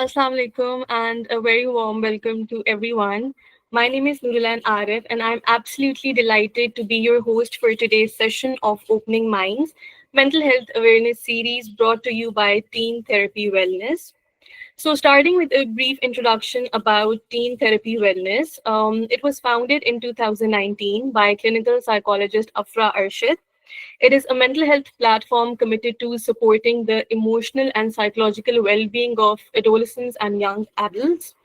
Assalamu alaikum and a very warm welcome to everyone. My name is Nurulan Arif and I'm absolutely delighted to be your host for today's session of Opening Minds, Mental Health Awareness Series brought to you by Teen Therapy Wellness. So, starting with a brief introduction about Teen Therapy Wellness, it was founded in 2019 by clinical psychologist Afra Arshid. It is a mental health platform committed to supporting the emotional and psychological well being of adolescents and young adults.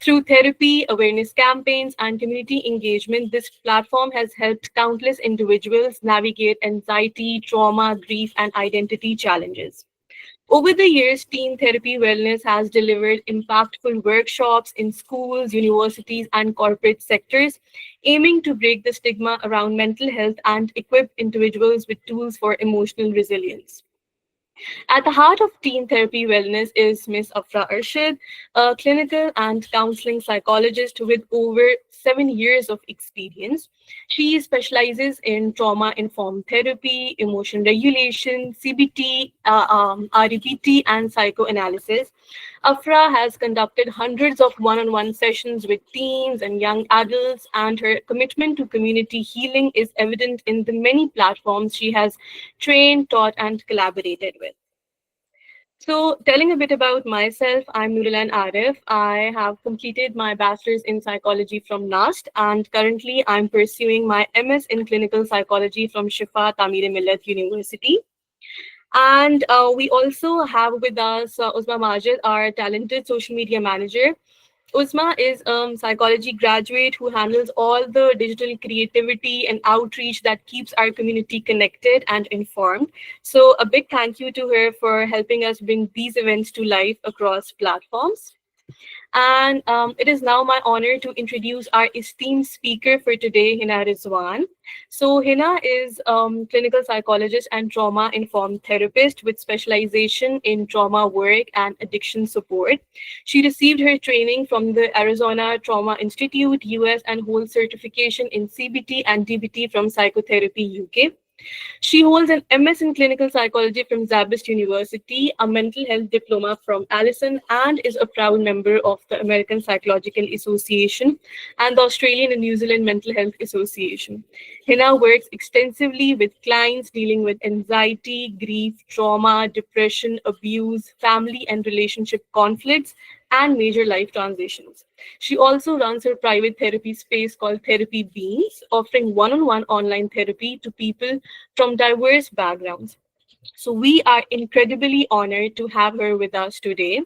Through therapy, awareness campaigns, and community engagement, this platform has helped countless individuals navigate anxiety, trauma, grief, and identity challenges. Over the years, Teen Therapy Wellness has delivered impactful workshops in schools, universities, and corporate sectors, aiming to break the stigma around mental health and equip individuals with tools for emotional resilience. At the heart of Teen Therapy Wellness is Ms. Afra Arshid, a clinical and counseling psychologist with over 7 years of experience. She specializes in trauma informed therapy, emotion regulation, CBT, REBT, and psychoanalysis. Afra has conducted hundreds of one on one sessions with teens and young adults, and her commitment to community healing is evident in the many platforms she has trained, taught, and collaborated with. So, telling a bit about myself, I'm Nurulan Arif. I have completed my bachelor's in psychology from NAST, and currently I'm pursuing my MS in clinical psychology from Shifa Tamir Millat University. And we also have with us Uzma Majid, our talented social media manager. Uzma is a psychology graduate who handles all the digital creativity and outreach that keeps our community connected and informed. So, a big thank you to her for helping us bring these events to life across platforms. And it is now my honor to introduce our esteemed speaker for today, Hina Rizwan. So, Hina is clinical psychologist and trauma informed therapist with specialization in trauma work and addiction support. She received her training from the Arizona Trauma Institute, US, and holds certification in CBT and DBT from Psychotherapy UK. She holds an MS in clinical psychology from Zabist University, a mental health diploma from Allison, and is a proud member of the American Psychological Association and the Australian and New Zealand Mental Health Association. Hina works extensively with clients dealing with anxiety, grief, trauma, depression, abuse, family and relationship conflicts, and major life transitions. She also runs her private therapy space called Therapy Beans, offering one on one online therapy to people from diverse backgrounds. So, we are incredibly honored to have her with us today.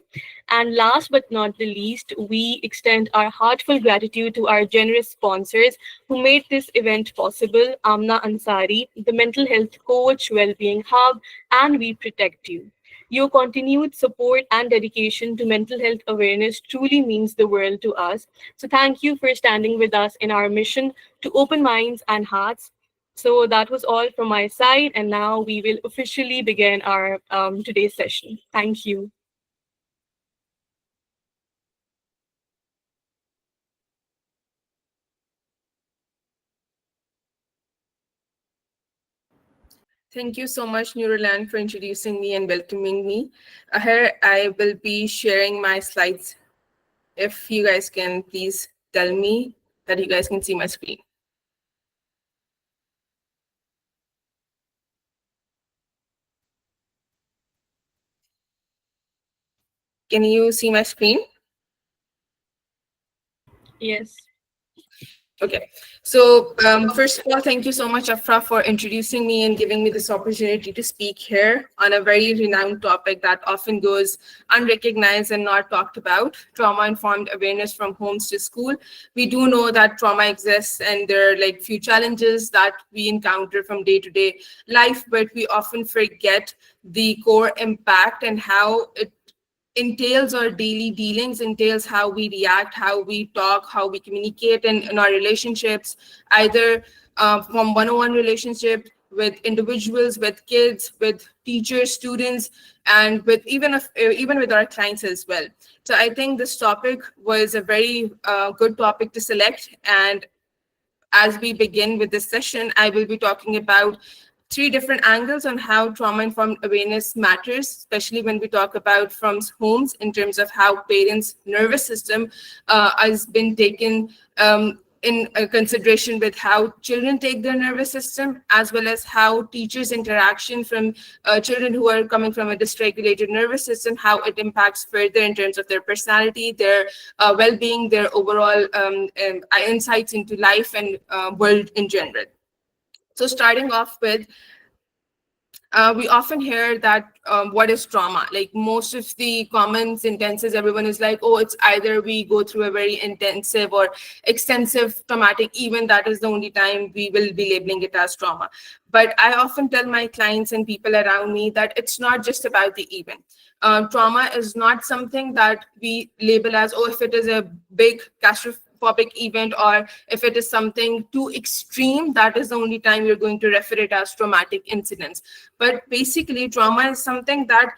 And last but not the least, we extend our heartfelt gratitude to our generous sponsors who made this event possible: Amna Ansari, the mental health coach, Wellbeing Hub, and We Protect You. Your continued support and dedication to mental health awareness truly means the world to us. So, thank you for standing with us in our mission to open minds and hearts. So that was all from my side, and now we will officially begin our today's session. Thank you. Thank you so much, Neuroland, for introducing me and welcoming me. Here, I will be sharing my slides. If you guys can please tell me that you guys can see my screen. Can you see my screen? Yes. Okay. So first of all, thank you so much, Afra, for introducing me and giving me this opportunity to speak here on a very renowned topic that often goes unrecognized and not talked about: trauma-informed awareness from homes to school. We do know that trauma exists and there are like few challenges that we encounter from day-to-day life, but we often forget the core impact and how it entails our daily dealings, entails how we react, how we talk, how we communicate in our relationships, either from one-on-one relationship with individuals, with kids, with teachers, students, and with even with our clients as well. So I think this topic was a very good topic to select. And as we begin with this session, I will be talking about three different angles on how trauma-informed awareness matters, especially when we talk about from homes in terms of how parents' nervous system has been taken in consideration with how children take their nervous system, as well as how teachers' interaction from children who are coming from a dysregulated nervous system, how it impacts further in terms of their personality, their well-being, their overall insights into life and world in general. So starting off with, we often hear that what is trauma? Like most of the common sentences, everyone is like, oh, it's either we go through a very intensive or extensive traumatic event. That is the only time we will be labeling it as trauma. But I often tell my clients and people around me that it's not just about the event. Trauma is not something that we label as, oh, if it is a big catastrophic event, or if it is something too extreme, that is the only time you're going to refer it as traumatic incidents. But basically, trauma is something that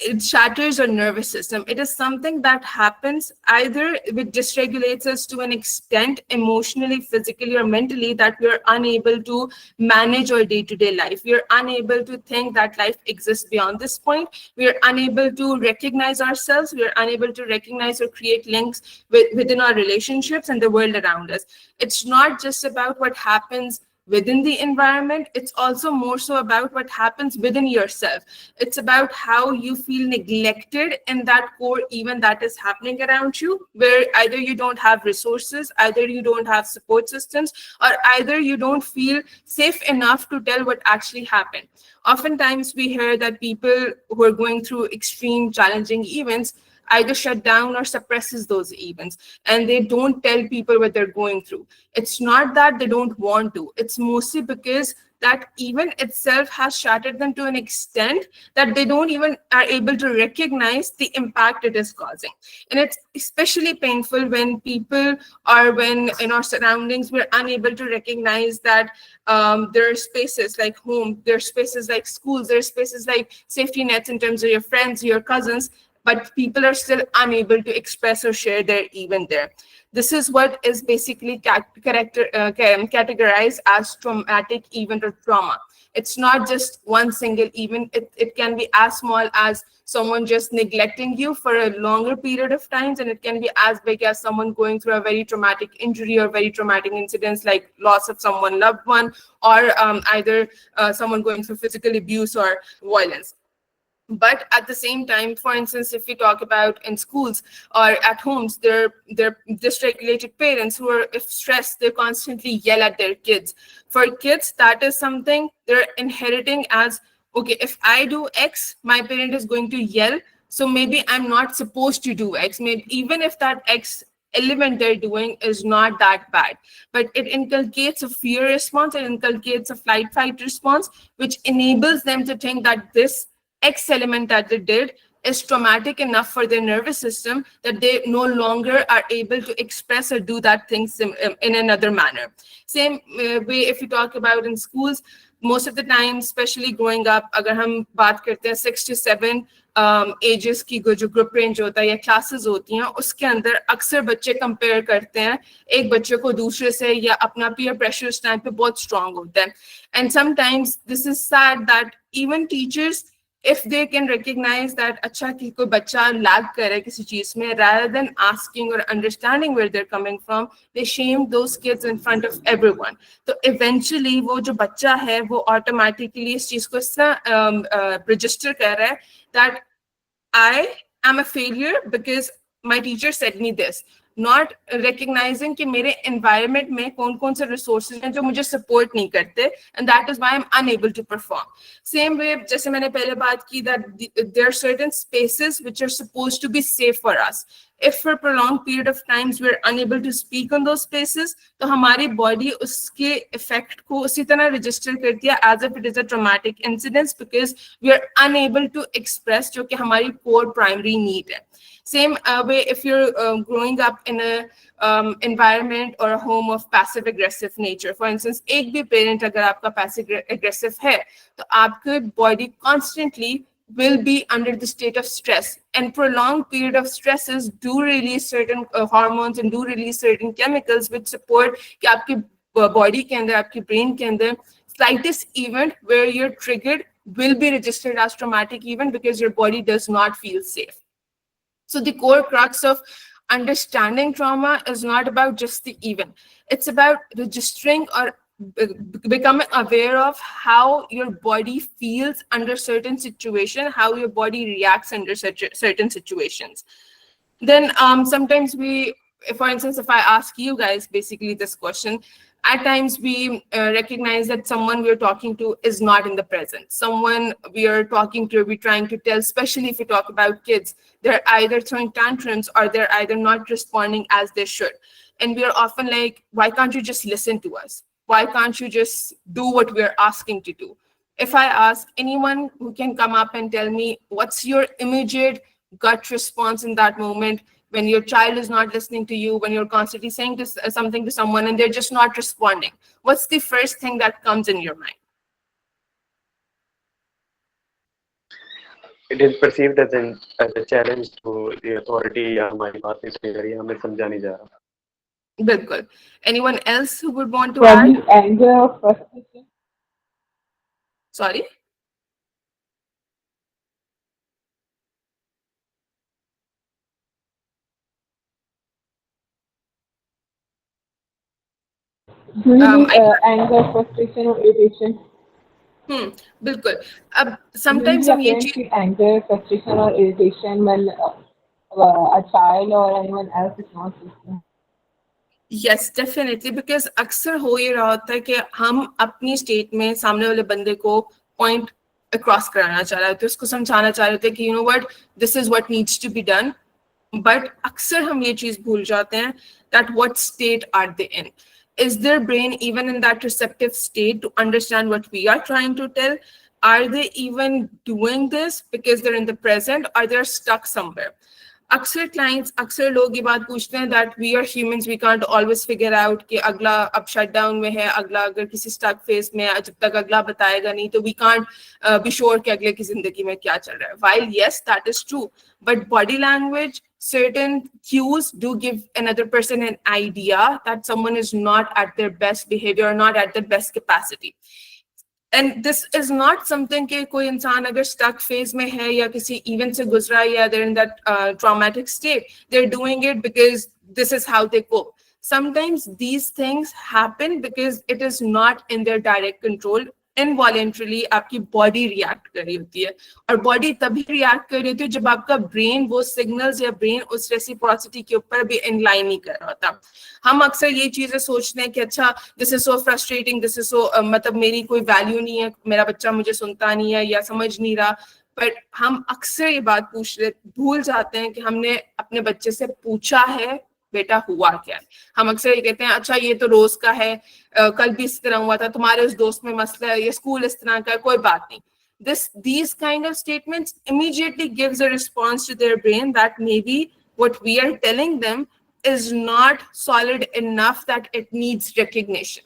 it shatters our nervous system. It is something that happens either which dysregulates us to an extent emotionally, physically, or mentally that we are unable to manage our day-to-day life. We are unable to think that life exists beyond this point. We are unable to recognize ourselves. We are unable to recognize or create links within our relationships and the world around us. It's not just about what happens within the environment, it's also more so about what happens within yourself. It's about how you feel neglected in that core event that is happening around you, where either you don't have resources, either you don't have support systems, or either you don't feel safe enough to tell what actually happened. Oftentimes we hear that people who are going through extreme challenging events either shut down or suppresses those events, and they don't tell people what they're going through. It's not that they don't want to, it's mostly because that event itself has shattered them to an extent that they don't even are able to recognize the impact it is causing. And it's especially painful when people are, when in our surroundings we're unable to recognize that there are spaces like home, there are spaces like schools, there are spaces like safety nets in terms of your friends, your cousins, but people are still unable to express or share their event there. This is what is basically categorized as traumatic event or trauma. It's not just one single event. It can be as small as someone just neglecting you for a longer period of times, and it can be as big as someone going through a very traumatic injury or very traumatic incidents like loss of someone loved one, or either someone going through physical abuse or violence. But at the same time, for instance, if we talk about in schools or at homes, they're dysregulated parents who are, if stressed, they constantly yell at their kids. For kids, that is something they're inheriting as, okay, if I do X, my parent is going to yell, so maybe I'm not supposed to do X. Maybe even if that X element they're doing is not that bad, but it inculcates a fear response, it inculcates a flight fight response, which enables them to think that this X element that they did is traumatic enough for their nervous system that they no longer are able to express or do that thing in another manner. Same way, if you talk about in schools, most of the time, especially growing up, अगर हम बात करते हैं 6 to 7 edges की जो group range होता है या क्लासेस होती हैं, उसके अंदर अक्सर बच्चे कंपेयर करते हैं एक बच्चे को दूसरे से, या अपना पीयर प्रेशर उस टाइम पे बहुत स्ट्रांग होता है. And sometimes this is sad that even teachers, if they can recognize that अच्छा कि कोई बच्चा lag कर रहा है किसी चीज में, rather than asking or understanding where they're coming from, they shame those kids in front of everyone. तो eventually वो जो बच्चा है वो automatically इस चीज को इस तरह register कर रहा है that I am a failure because my teacher said me this, not recognizing कि मेरे environment में कौन कौन से resources हैं जो मुझे support नहीं करते, and that is why I'm unable to perform. Same way, जैसे मैंने पहले बात की that there are certain spaces which are supposed to be safe for us. If for a prolonged period of times we're unable to speak on those spaces, तो हमारी body उसके effect को उसी तरह register करती है as if it is a traumatic incident, because we are unable to express जो कि हमारी core primary need है. Same way, if you're growing up in a environment or a home of passive aggressive nature, for instance, एक भी parent अगर आपका passive aggressive है, तो आपके body constantly will be under the state of stress, and prolonged period of stresses do release certain hormones and do release certain chemicals which support कि आपकी body के अंदर, आपकी brain के अंदर slightest event where you're triggered will be registered as traumatic event because your body does not feel safe. So the core crux of understanding trauma is not about just the event. It's about registering or becoming aware of how your body feels under certain situation, how your body reacts under such certain situations. Then sometimes we, for instance, if I ask you guys basically this question, at times we recognize that someone we're talking to is not in the present. Someone we are talking to, we're trying to tell, especially if we talk about kids, they're either throwing tantrums or they're either not responding as they should. And we are often like, why can't you just listen to us? Why can't you just do what we're asking to do? If I ask anyone who can come up and tell me what's your immediate gut response in that moment when your child is not listening to you, when you're constantly saying something to someone and they're just not responding, what's the first thing that comes in your mind? It is perceived as a challenge to the authority या हमारी बात नहीं सुनी जा रही है, हमें समझा नहीं जा रहा. Bilkul. Anyone else who would want to Probably add? anger or frustration. Sorry? Do you need I anger, frustration, or irritation? बिल्कुल. अब Usually, sometimes हम ये parents चीज feel anger, frustration, or irritation when a child or anyone else is not listening. Yes definitely, because अक्सर हो ये रहा होता है कि हम अपनी स्टेट में सामने वाले बंदे को पॉइंट अक्रॉस कराना चाह रहे होते हैं, उसको समझाना चाह रहे होते हैं कि you know what, this is what needs to be done. But अक्सर हम ये चीज भूल जाते हैं that what state are they in. Is their brain even in that receptive state to understand what we are trying to tell? Are they even doing this because they're in the present, or they're stuck somewhere? अक्सर clients, अक्सर लोग ये बात पूछते हैं that we are humans, we can't always figure out कि अगला अब शट डाउन में है, अगला अगर किसी स्टक फेस में है, जब तक अगला बताएगा नहीं तो वी कांट बी श्योर कि अगले की जिंदगी में क्या चल रहा है. While yes, that is true, but body language, certain cues do give another person an idea that someone is not at their best behavior or not at their best capacity. And this is not something कि कोई इंसान अगर stuck phase में है या किसी event से गुजरा या they're in that traumatic state, they're doing it because this is how they cope. Sometimes these things happen because it is not in their direct control. Involuntarily आपकी body react कर रही होती है, और body तभी react कर रही होती है जब आपका brain वो signals या brain उस reciprocity के ऊपर भी incline नहीं कर रहा होता. हम अक्सर ये चीजें सोचते हैं कि अच्छा this is so frustrating, this is so मतलब मेरी कोई वैल्यू नहीं है, मेरा बच्चा मुझे सुनता नहीं है या समझ नहीं रहा. पर हम अक्सर ये बात भूल जाते हैं कि हमने अपने बच्चे से पूछा है बेटा हुआ क्या है. हम अक्सर ये कहते हैं अच्छा ये तो रोज का है, कल भी इस तरह हुआ था, तुम्हारे उस दोस्त में मसला है, ये स्कूल इस तरह का है, कोई बात नहीं. These kind of statements immediately gives a response to their brain that maybe what we are telling them is not solid enough that it needs recognition.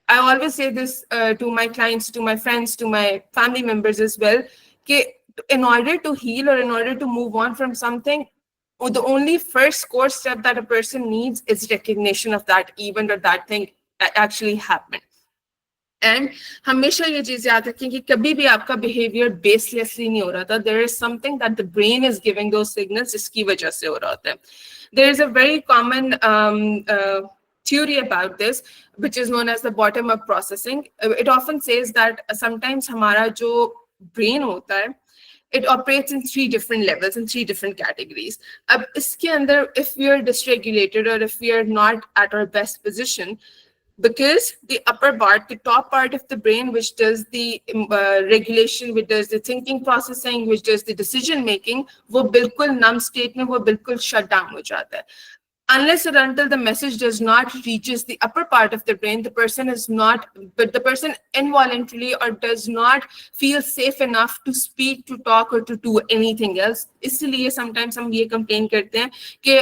I always say this to my clients, to my friends, to my family members as well, that in order to heal or in order to move on from something, the only first core step that a person needs is recognition of that event or that thing that actually happened. And हमेशा ये चीज याद रखें कि कभी भी आपका behaviour बेसलेसली नहीं हो रहा था. There is something that the brain is giving those signals जिसकी वजह से हो रहा होता है. There is a very common theory about this which is known as the bottom up processing. It often says that sometimes हमारा जो brain होता है it operates in 3 different levels, in 3 different categories. अब इसके अंदर if we are dysregulated or if we are not at our best position, because the upper part, the top part of the brain, which does the regulation, which does the thinking processing, which does the decision making, वो बिल्कुल numb state में वो बिल्कुल shut down हो जाता है. Unless or until the message does not reaches the upper part of the brain, the person involuntarily or does not feel safe enough to speak, to talk or to do anything else. इसलिए sometimes हम ये complain करते हैं कि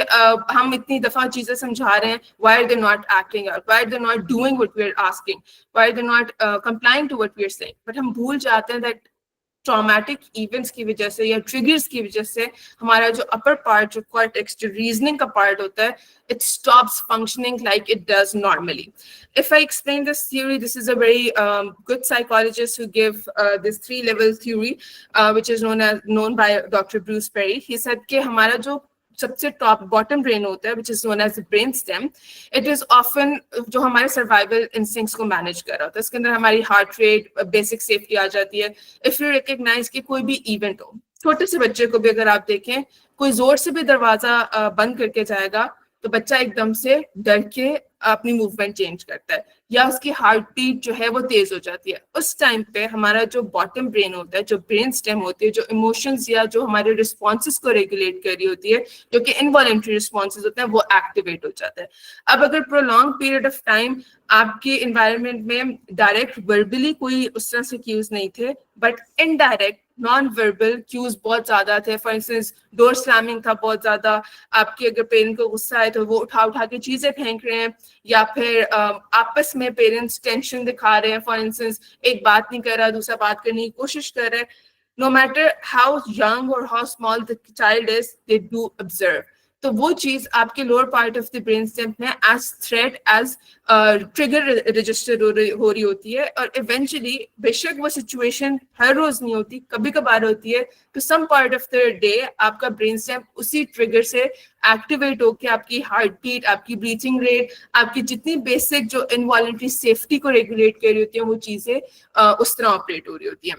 हम इतनी दफा चीजें समझा रहे हैं, why are they not acting out, why are they not doing what we are asking, why are they not complying to what we are saying. But हम भूल जाते हैं that ट्रॉमेटिक इवेंट्स की वजह से या ट्रिगर्स की वजह से हमारा जो अपर पार्ट, जो कॉर्टेक्स, जो रीजनिंग का पार्ट होता है, it stops functioning like it does normally. If I explain this theory, this is a very good psychologist who gave this 3-level theory, which is known by Dr. Bruce Perry. He said कि हमारा जो सबसे top bottom brain होता है, which is known as the brain stem, it is often जो हमारे survival instincts को manage कर रहा होता है. इसके अंदर हमारी हार्ट रेट, बेसिक सेफ्टी आ जाती है. इफ यू रिकग्नाइज कि कोई भी इवेंट हो, छोटे से बच्चे को भी अगर आप देखें, कोई जोर से भी दरवाजा बंद करके जाएगा तो बच्चा एकदम से डर के अपनी मूवमेंट चेंज करता है, या उसकी हार्ट बीट जो है वो तेज हो जाती है. उस टाइम पे हमारा जो बॉटम ब्रेन होता है, जो ब्रेन स्टेम होती है, जो इमोशंस या जो हमारे रिस्पॉन्सेज को रेगुलेट कर रही होती है, जो कि इनवॉलंटरी रिस्पॉन्सेज होते हैं, वो एक्टिवेट हो जाता है. अब अगर प्रोलॉन्ग पीरियड ऑफ टाइम आपके इन्वायरमेंट में डायरेक्ट वर्बली कोई उस तरह से क्यूज नहीं थे, but indirect non verbal cues बहुत ज्यादा थे. फॉर इंस्टेंस डोर स्लैमिंग था बहुत ज्यादा, आपके अगर पेरेंट को गुस्सा आए तो वो उठा उठा के चीजें फेंक रहे हैं, या फिर आपस में पेरेंट्स टेंशन दिखा रहे हैं. फॉर इंस्टेंस एक बात नहीं कर रहा, दूसरा बात करने की कोशिश कर रहा है. नो मैटर हाउ यंग और how small the child is, they do observe. तो वो चीज आपके lower part of the brain stem में as threat, as trigger register हो रही होती है. और इवेंचुअली बेशक वो सिचुएशन हर रोज नहीं होती, कभी कभार होती है, तो some part of the day आपका ब्रेन स्टेम उसी ट्रिगर से एक्टिवेट होकर आपकी हार्ट बीट, आपकी ब्रीथिंग रेट, आपकी जितनी बेसिक जो इनवॉलंटरी सेफ्टी को रेगुलेट कर रही होती है, वो चीजें उस तरह ऑपरेट हो रही होती है.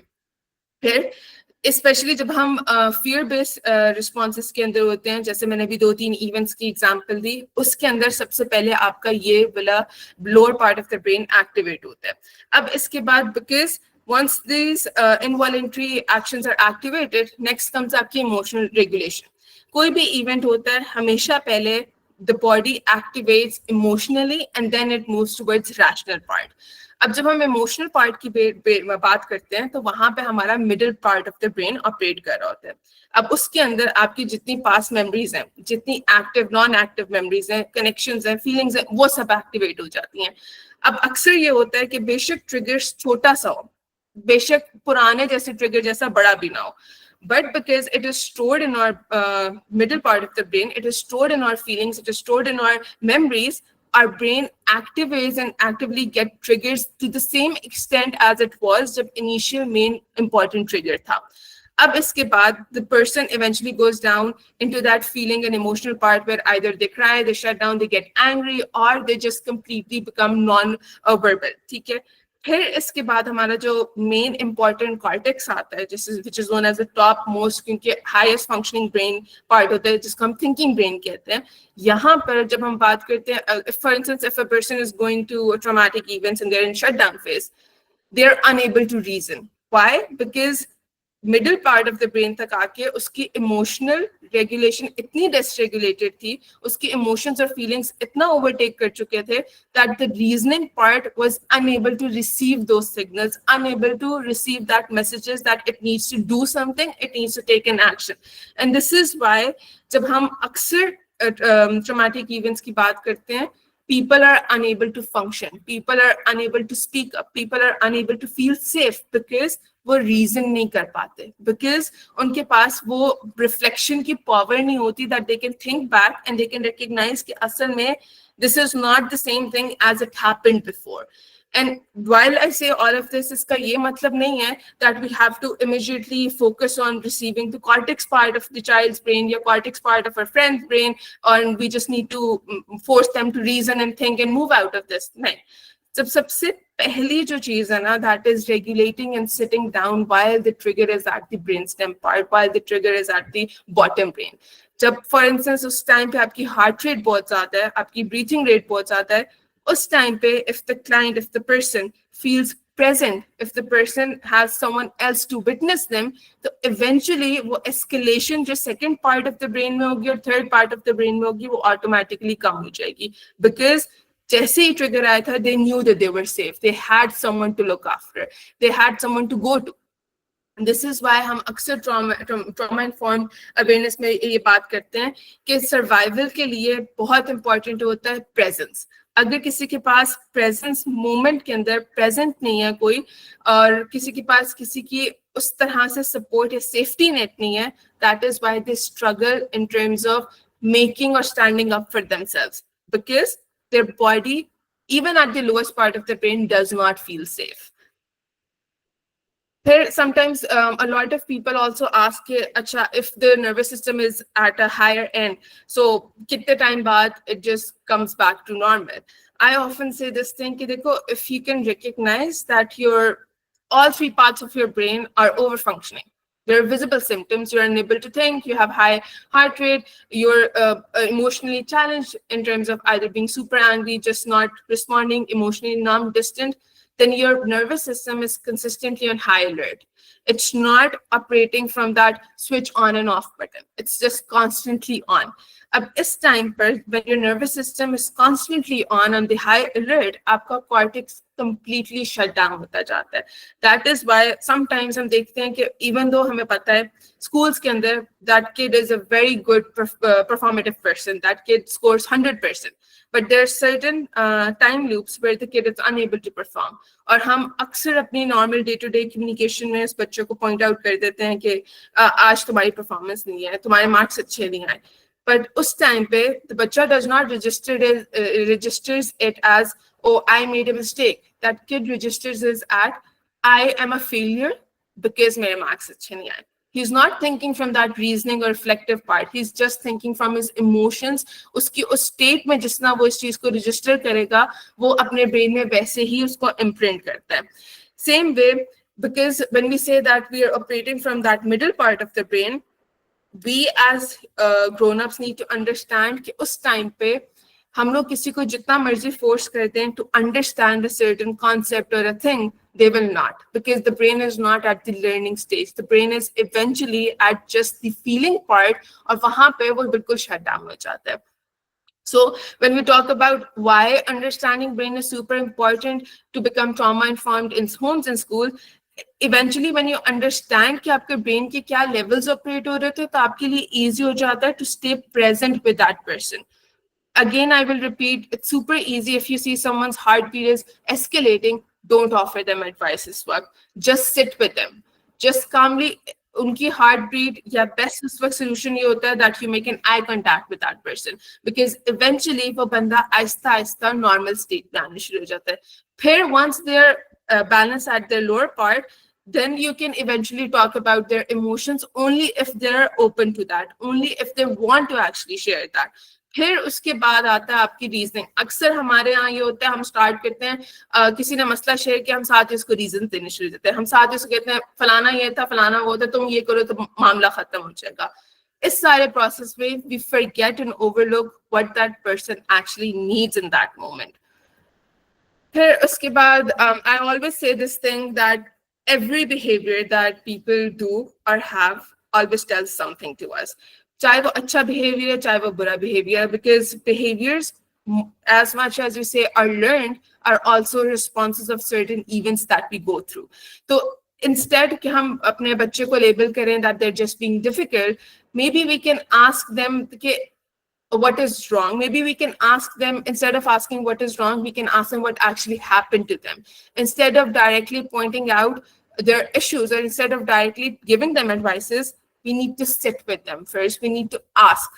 फिर स्पेशली जब हम फियर बेस्ड रिस्पॉन्सेस के अंदर होते हैं, जैसे मैंने अभी 2-3 इवेंट्स की एग्जांपल दी, उसके अंदर सबसे पहले आपका ये वाला lower part of the brain activate होता है. अब इसके बाद because once these involuntary actions are activated, next comes आपकी emotional regulation. कोई भी इवेंट होता है, हमेशा पहले the body activates emotionally and then it moves towards rational part. अब जब हम इमोशनल पार्ट की बात करते हैं, तो वहां पे हमारा middle part of the brain operate कर रहा होता है. अब उसके अंदर आपकी जितनी पास्ट मेमोरीज हैं, जितनी एक्टिव नॉन एक्टिव मेमोरीज हैं, कनेक्शंस हैं, फीलिंग्स हैं, वो सब एक्टिवेट हो जाती हैं. अब अक्सर ये होता है कि बेशक ट्रिगर छोटा सा हो, बेशक पुराने जैसे ट्रिगर जैसा बड़ा भी ना हो, but because it is stored in our middle part of the brain, it is stored in our feelings, it is stored in our memories, our brain activates and actively get triggers to the same extent as it was जब initial main important trigger था. अब इसके बाद the person eventually goes down into that feeling and emotional part where either they cry, they shut down, they get angry, or they just completely become non-verbal. ठीक है. फिर इसके बाद हमारा जो मेन इंपॉर्टेंट कॉर्टेक्स आता है, which is known as the top most, क्योंकि हाईएस्ट फंक्शनिंग ब्रेन पार्ट होता है, जिसको हम थिंकिंग ब्रेन कहते हैं. यहाँ पर जब हम बात करते हैं, for instance if a person is going to traumatic events and they are in shutdown phase, they are unable to reason. Why? Because middle part of the brain तक आके उसकी इमोशनल रेगुलेशन इतनी डिसरेगुलेटेड थी, उसकी emotions और feelings इतना overtake कर चुके थे that the reasoning part was unable to receive those signals, unable to receive that messages that it needs to do something, it needs to take an action. And this is why जब हम अक्सर traumatic events की बात करते हैं, people are unable to function, people are unable to speak up, people are unable to feel safe because वो reason नहीं कर पाते, बिकॉज उनके पास वो रिफ्लेक्शन की पावर नहीं होती that they can think back and they can recognize कि असल में this is not the same thing as it happened before. And while I say all of this, इसका ये मतलब नहीं है that we have to immediately focus on receiving the cortex part of the child's brain या cortex part of our friend's brain, or we just need to force them to reason and think and move out of this. नहीं. जब सबसे पहली जो चीज है ना, that is regulating and sitting down while the trigger is at the brainstem part, while the trigger is at the bottom brain. जब for instance उस टाइम पे आपकी heart rate बहुत ज्यादा है, आपकी breathing rate बहुत ज्यादा है, उस टाइम पे if the client, if the person feels present, if the person has someone else to witness them, तो eventually वो escalation जो second part of the brain में होगी और third part of the brain में होगी, वो automatically कम हो जाएगी. Because जैसे ही ट्रिगर आया था, they knew that they were safe, they had someone to look after, they had someone to go to. This is why हम अक्सर trauma informed awareness में ये बात करते हैं कि survival के लिए बहुत important होता है presence. अगर किसी के पास प्रेजेंस मोमेंट के अंदर प्रेजेंट नहीं है कोई, और किसी के पास किसी की उस तरह से सपोर्ट या सेफ्टी नेट नहीं है, that is why they struggle in terms of making or standing up for themselves, because their body, even at the lowest part of the brain, does not feel safe. Here, sometimes a lot of people also ask, Acha, if the nervous system is at a higher end, so kitne time baad it just comes back to normal. I often say this thing, ki dekho, if you can recognize that all three parts of your brain are overfunctioning. There are visible symptoms. You're unable to think, you have high heart rate, you're emotionally challenged in terms of either being super angry, just not responding, emotionally numb, distant, then your nervous system is consistently on high alert. It's not operating from that switch on and off button. It's just constantly on. Ab is time per, when your nervous system is constantly on the high alert, आपका cortex completely shut down होता जाता है. That is why sometimes हम देखते हैं कि even though हमें पता है schools के अंदर that kid is a very good performative person, that kid scores 100%, but there are certain time loops where the kid is unable to perform. और हम अक्सर अपनी normal day-to-day communication में उस बच्चे को point out कर देते हैं कि आज तुम्हारी performance नहीं है, तुम्हारे marks अच्छे नहीं आए. But उस time पे the बच्चा does not registers it as, oh, I made a mistake. That kid registers it as, I am a failure because मेरे marks अच्छे नहीं आए. He's not thinking from that reasoning or reflective part. He's just thinking from his emotions. उसकी उस state में जितना वो इस चीज को register करेगा, वो अपने brain में वैसे ही उसको imprint करता है. Same way, because when we say that we are operating from that middle part of the brain, we as grown-ups need to understand कि उस time पे हम लोग किसी को जितना मर्जी force करते हैं to understand a certain concept or a thing, they will not, because the brain is not at the learning stage. The brain is eventually at just the feeling part, और वहाँ पे वो बिल्कुल shut down हो जाता है. So when we talk about why understanding brain is super important to become trauma informed in homes and school, eventually when you understand कि आपके brain के क्या levels operate हो रहे थे, तो आपके लिए easy हो जाता है to stay present with that person. Again, I will repeat, it's super easy if you see someone's heartbeat is escalating, don't offer them advice इस वक्त. Just sit with them. Just calmly, उनकी heartbeat या best उस वक्त solution ये होता है that you make an eye contact with that person. Because eventually वो बंदा आहिस्ता आहिस्ता normal state में आने शुरू हो जाता है. फिर once they're balanced at their lower part, then you can eventually talk about their emotions only if they're open to that, only if they want to actually share that. फिर उसके बाद आता है आपकी रीजनिंग. अक्सर हमारे यहाँ ये होता है, हम स्टार्ट करते हैं, किसी ने मसला शेयर किया, हम साथ ही उसको रीजन देने शुरू देते हैं. हम साथ ही उसको कहते हैं फलाना ये था, फलाना वो था, तुम ये करो तो मामला खत्म हो जाएगा. इस सारे प्रोसेस में we forget and overlook what that person actually needs in that moment. फिर उसके बाद I always say this thing that every behavior that people do or have always tells something to us. चाहे वो अच्छा behavior है, चाहे वो बुरा behavior, because behaviors, as much as we say are learned, are also responses of certain events that we go through. So instead कि हम अपने बच्चे को label करें that they're just being difficult, maybe we can ask them कि what is wrong. Maybe we can ask them, instead of asking what is wrong, we can ask them what actually happened to them. Instead of directly pointing out their issues, or instead of directly giving them advices, we need to sit with them first. We need to ask.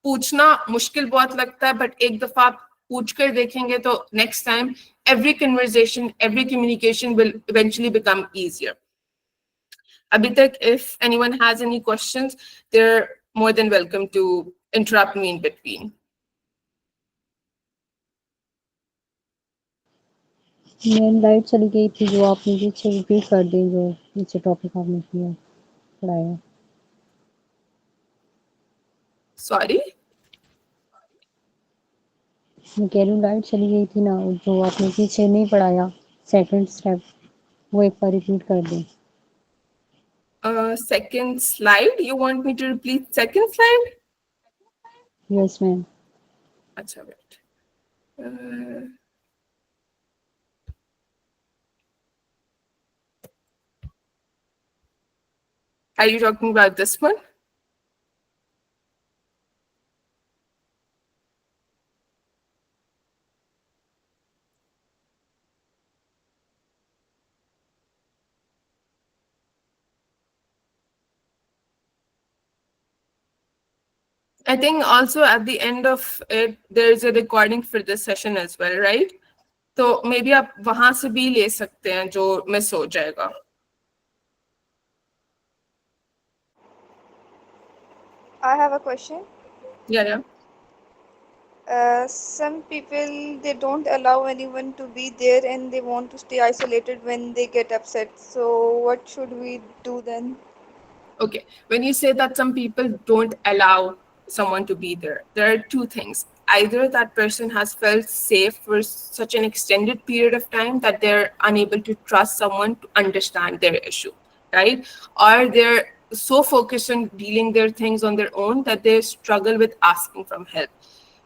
पूछना मुश्किल बहुत लगता है, but एक दफा पूछ कर देखेंगे तो next time every conversation, every communication will eventually become easier. Abhi tak, if anyone has any questions, they're more than welcome to interrupt me in between. Main light चली गई थी, जो आप मुझे रिपीट कर दें, जो नीचे टॉपिक आपने किया पढ़ाया. Sorry? मैं कह रही हूँ लाइट चली गई थी ना, जो आपने पीछे नहीं पढ़ाया सेकंड स्टेप, वो एक बार रिपीट कर दें. Second slide. You want me to repeat second slide? Yes ma'am. Acha, wait. Are you talking about this one? I think also at the end of it, there's a recording for this session as well, right? तो maybe आप वहां से भी ले सकते हैं जो miss हो जाएगा. I have a question. Yeah. Some people, they don't allow anyone to be there and they want to stay isolated when they get upset. So what should we do then? Okay, when you say that some people don't allow someone to be there, there are two things. Either that person has felt safe for such an extended period of time that they're unable to trust someone to understand their issue, right? Or they're so focused on dealing their things on their own that they struggle with asking from help.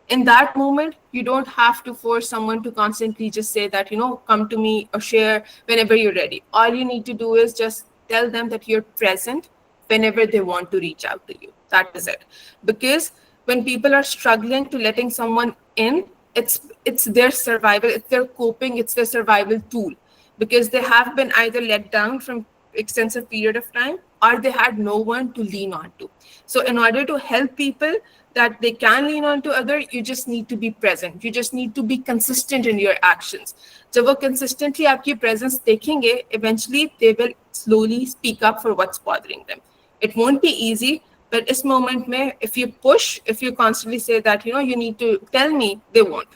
In that moment, you don't have to force someone to constantly just say that, come to me or share whenever you're ready. All you need to do is just tell them that you're present whenever they want to reach out to you. That is it. Because when people are struggling to letting someone in, it's their survival, it's their coping, it's their survival tool. Because they have been either let down from extensive period of time or they had no one to lean on to. So in order to help people that they can lean on to other, you just need to be present. You just need to be consistent in your actions. जब वो consistently आपकी presence देखेंगे, eventually they will slowly speak up for what's bothering them. It won't be easy, but this moment mein, if you push, if you constantly say that, you need to tell me, they won't,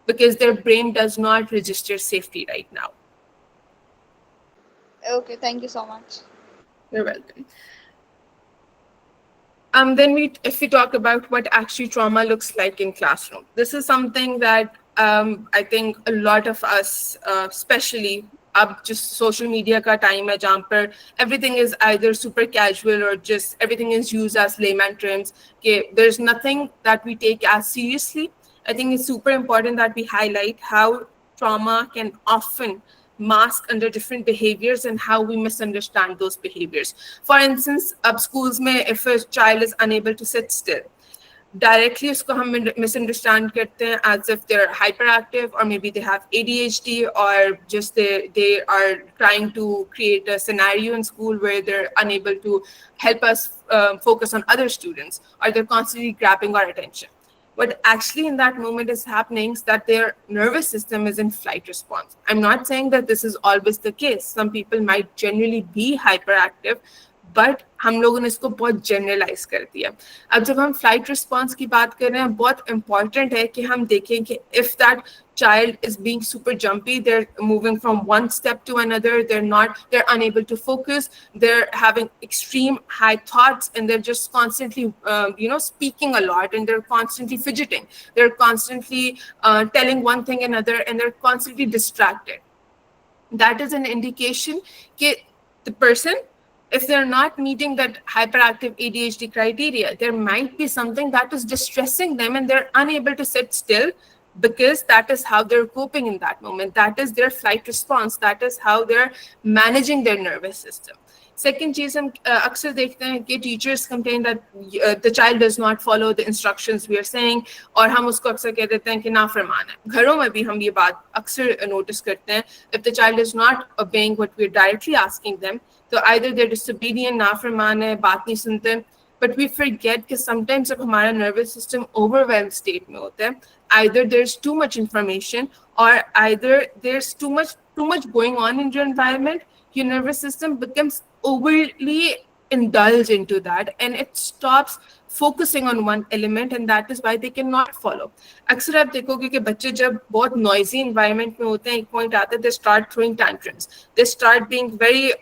because their brain does not register safety right now. Okay, thank you so much. You're welcome. Then if we talk about what actually trauma looks like in classroom, this is something that I think a lot of us, especially अब just social media का time है जहाँ पर everything is either super casual or just everything is used as layman terms. Okay, there's nothing that we take as seriously. I think it's super important that we highlight how trauma can often mask under different behaviors and how we misunderstand those behaviors. For instance, अब schools में if a child is unable to sit still, directly usko hum misunderstand karte hain as if they're hyperactive, or maybe they have ADHD, or just they are trying to create a scenario in school where they're unable to help us focus on other students, or they're constantly grabbing our attention. What actually in that moment is happening is that their nervous system is in flight response. I'm not saying that this is always the case. Some people might generally be hyperactive, but हम लोगों ने इसको बहुत generalise कर दिया. अब जब हम फ्लाइट रिस्पॉन्स की बात कर रहे हैं, बहुत इंपॉर्टेंट है कि हम देखें कि if that child is being super jumpy, they're moving from one step to another, they're unable to focus, they're having extreme high thoughts, and they're just constantly speaking a lot, and they're constantly fidgeting, they're constantly telling one thing another, and they're constantly distracted. That is an indication that the person, if they're not meeting that hyperactive ADHD criteria, there might be something that is distressing them and they're unable to sit still, because that is how they're coping in that moment. That is their flight response. That is how they're managing their nervous system. Second चीज हम अक्सर देखते हैं कि teachers complain that the child does not follow the instructions we are saying, और हम उसको अक्सर कह देते हैं कि नाफरमान है. घरों में भी हम ये बात अक्सर notice करते हैं. If the child is not obeying what we are directly asking them, so either they're disobedient, नाफरमान है, बात नहीं सुनते. But we forget कि sometimes जब हमारा nervous system overwhelmed state में होता है, either there's too much information, or either there's too much going on in your environment, your nervous system becomes overly indulged into that, and it stops focusing on one element, and that is why they cannot follow. अक्सर आप देखोगे कि बच्चे जब बहुत noisy environment में होते हैं, एक point आता है, they start throwing tantrums, they start being very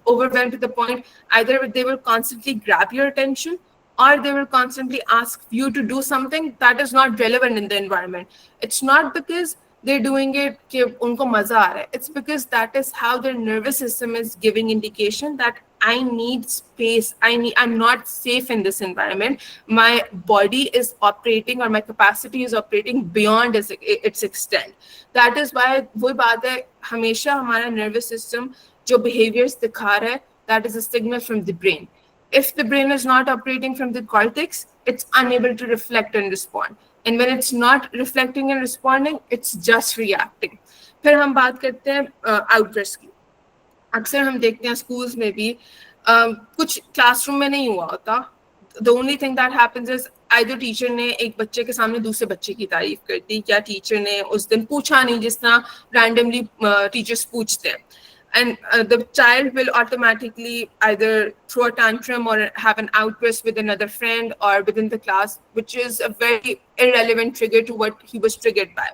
overwhelmed to the point either they will constantly grab your attention, or they will constantly ask you to do something that is not relevant in the environment. It's not because they're doing it कि उनको मजा आ रहा है. It's because that is how their nervous system is giving indication that I need space. I'm not safe in this environment. My body is operating, or my capacity is operating beyond its extent. That is why वही बात है, हमेशा हमारा nervous system जो behaviors दिखा रहा है, that is a signal from the brain. If the brain is not operating from the cortex, it's unable to reflect and respond. And when it's not reflecting and responding, it's just reacting. फिर हम बात करते हैं outbursts की. अक्सर हम देखते हैं schools में भी कुछ classroom में नहीं हुआ होता. The only thing that happens is either teacher ने एक बच्चे के सामने दूसरे बच्चे की तारीफ कर दी, या टीचर ने उस दिन पूछा नहीं जिस तरह रैंडमली टीचर्स पूछते हैं, and the child will automatically either throw a tantrum or have an outburst with another friend or within the class, which is a very irrelevant trigger to what he was triggered by.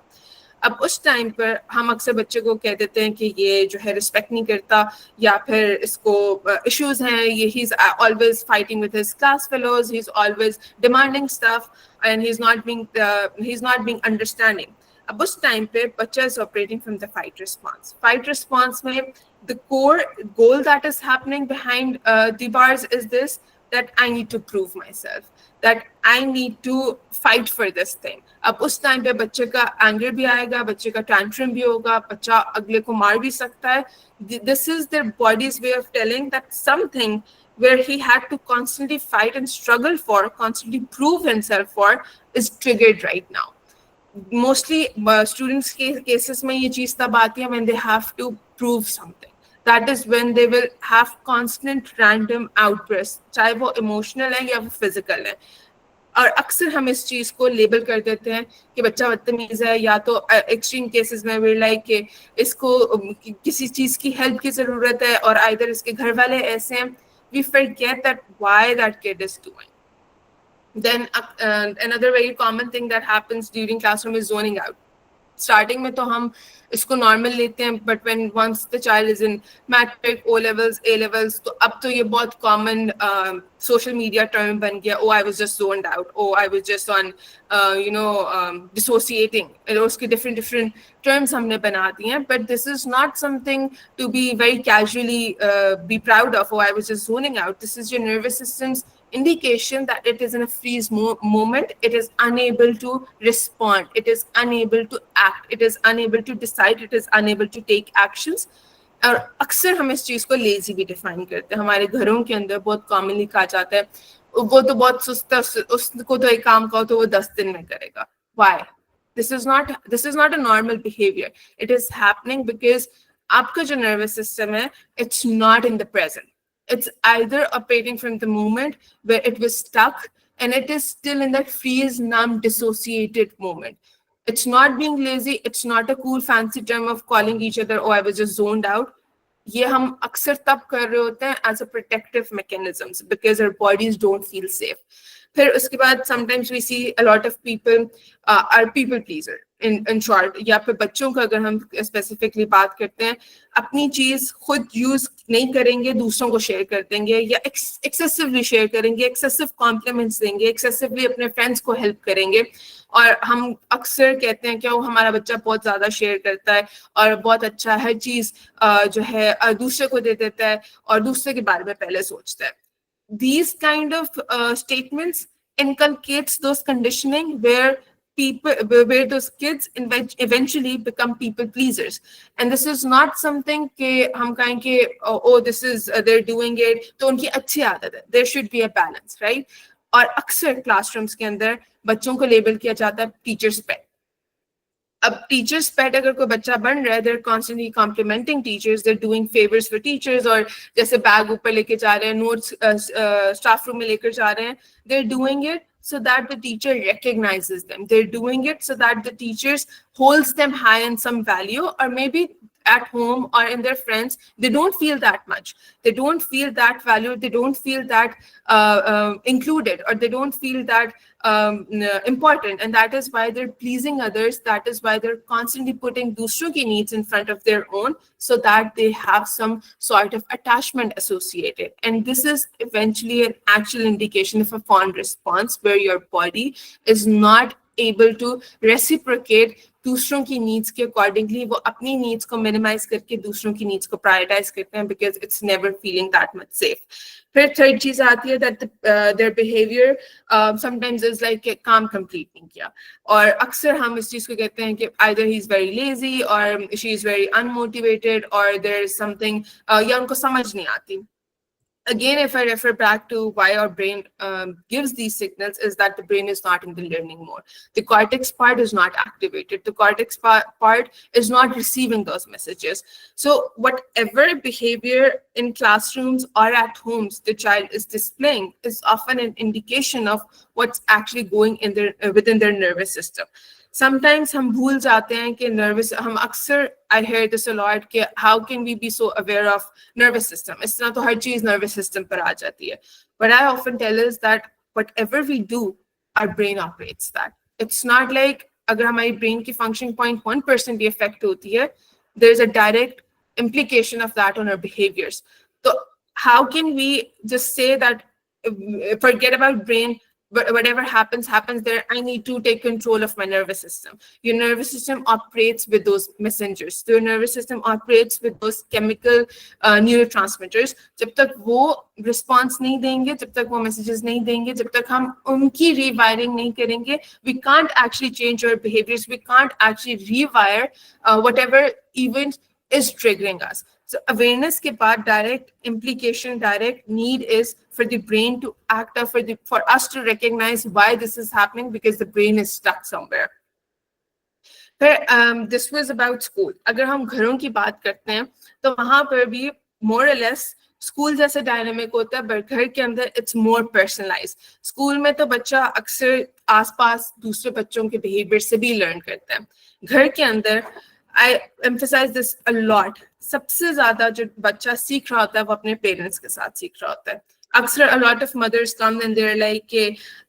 अब उस time पर हम अक्सर बच्चे को कह देते हैं कि ये जो है रिस्पेक्ट नहीं करता, या फिर इसको इश्यूज हैं, ये he is always fighting with his class fellows, he is always demanding stuff and he is not being understanding. अब उस टाइम पे बच्चा is operating from the fight response. Fight response में the core goal that is happening behind the bars is this, that I need to prove myself, that I need to fight for this thing. अब उस time पे बच्चे का anger भी आएगा, बच्चे का टैंट्रम भी होगा, बच्चा अगले को मार भी सकता है. This is their body's way of telling that something where he had to constantly fight and struggle for, constantly prove himself for, is triggered right now. Mostly students के cases में ये चीज तब आती है when they have to prove something. That is when they will have constant random outbursts, चाहे वो emotional है या वो physical है. और अक्सर हम इस चीज को लेबल कर देते हैं कि बच्चा बदतमीज है, या तो एक्सट्रीम केसेस में वी लाइक कि इसको किसी चीज की हेल्प की जरूरत है, और आइदर इसके घर वाले ऐसे हैं. We forget that why that kid is doing. Then another very common thing that happens during classroom is zoning out. Starting में तो हम इसको नॉर्मल लेते हैं, but when once the child is in matric, O levels, A levels, तो अब तो ये बहुत कॉमन सोशल मीडिया टर्म बन गया. Oh I was just zoned out, oh I was just on dissociating. उसके डिफरेंट टर्म्स हमने बना दिए हैं, but this is not something to be very casually be proud of. Oh I was just zoning out. This is your nervous system's indication that it is in a freeze moment. It is unable to respond, it is unable to act, it is unable to decide, it is unable to take actions. और अक्सर हम इस चीज को lazy भी define करते हैं. हमारे घरों के अंदर बहुत कॉमनली कहा जाता है वो तो बहुत सुस्त है, उसको तो एक काम कहो तो वो 10 दिन में करेगा. Why? This is not a normal behavior. It is happening because आपका जो nervous system है, it's not in the present. It's either operating from the moment where it was stuck and it is still in that freeze, numb, dissociated moment. It's not being lazy. It's not a cool fancy term of calling each other, oh, I was just zoned out. ये हम अक्सर तब कर रहे होते हैं as a protective mechanisms because our bodies don't feel safe. फिर उसके बाद sometimes we see a lot of people are people pleaser in short. या फिर बच्चों का अगर हम specifically बात करते हैं, अपनी चीज खुद यूज नहीं करेंगे, दूसरों को शेयर कर देंगे, या excessively शेयर करेंगे, excessive compliments देंगे, excessively अपने friends को help करेंगे. और हम अक्सर कहते हैं कि वो हमारा बच्चा बहुत ज्यादा शेयर करता है और बहुत अच्छा हर चीज जो है दूसरे को दे देता है और दूसरे के बारे में पहले सोचता है. These kind of statements inculcates those conditioning where those kids eventually become people pleasers. And this is not something कि हम कहें कि oh this is they're doing it तो उनकी अच्छी आदत है. There should be a balance, right? और अक्सर क्लासरूम्स के अंदर बच्चों को लेबल किया जाता है टीचर्स पेट. अब टीचर्स पेट अगर कोई बच्चा बन रहा है, they're constantly complimenting teachers, they're doing favors for teachers, और जैसे बैग ऊपर लेके जा रहे हैं, नोट्स स्टाफ रूम में लेकर जा रहे हैं, they're doing it so that the teacher recognizes them. They're doing it so that the teachers holds them high in some value, or maybe at home or in their friends, they don't feel that much. They don't feel that valued. They don't feel that included, or they don't feel that important. And that is why they're pleasing others. That is why they're constantly putting दूसरों की needs in front of their own, so that they have some sort of attachment associated. And this is eventually an actual indication of a fond response, where your body is not able to reciprocate दूसरों की needs के accordingly. वो अपनी needs को minimise करके दूसरों की needs को प्रायोरिटाइज करते हैं because it's never feeling that much safe. फिर थर्ड चीज आती है that their behaviour sometimes is like काम कंप्लीट नहीं किया. और अक्सर हम इस चीज को कहते हैं कि either he is very lazy और शी इज वेरी अनमोटिवेटेड, और देयर इज समथिंग या उनको समझ नहीं आती. Again, if I refer back to why our brain gives these signals, is that the brain is not in the learning mode. The cortex part is not activated. The cortex part is not receiving those messages. So whatever behavior in classrooms or at homes the child is displaying is often an indication of what's actually going in their within their nervous system. Sometimes हम भूल जाते हैं कि nervous, हम अक्सर I hear this a lot कि how can we be so aware of nervous system? इस तरह तो हर चीज nervous system पर आ जाती है. But I often tell is that whatever we do, our brain operates that. It's not like अगर हमारी brain की functioning 0.1% भी affect होती है, there is a direct implication of that on our behaviors. So how can we just say that forget about brain? But whatever happens there, I need to take control of my nervous system. Your nervous system operates with those messengers. Your nervous system operates with those chemical neurotransmitters. जब तक वो response नहीं देंगे, जब तक वो messages नहीं देंगे, जब तक हम उनकी rewiring नहीं करेंगे, we can't actually change our behaviors. We can't actually rewire whatever event is triggering us. So awareness के बाद direct implication, direct need is for the brain to act, or for us to recognize why this is happening, because the brain is stuck somewhere. This was about school. अगर हम घरों की बात करते हैं तो वहाँ पर भी more or less स्कूल जैसे डायनामिक होता है, बट घर के अंदर इट्स मोर पर्सनलाइज. स्कूल में तो बच्चा अक्सर आसपास दूसरे बच्चों के बिहेवियर से भी लर्न करता है. घर के अंदर I emphasize this a lot. सबसे ज़्यादा जो बच्चा सीख रहा होता है वो अपने पेरेंट्स के साथ सीख रहा होता है. अक्सर a lot of mothers come and they're like,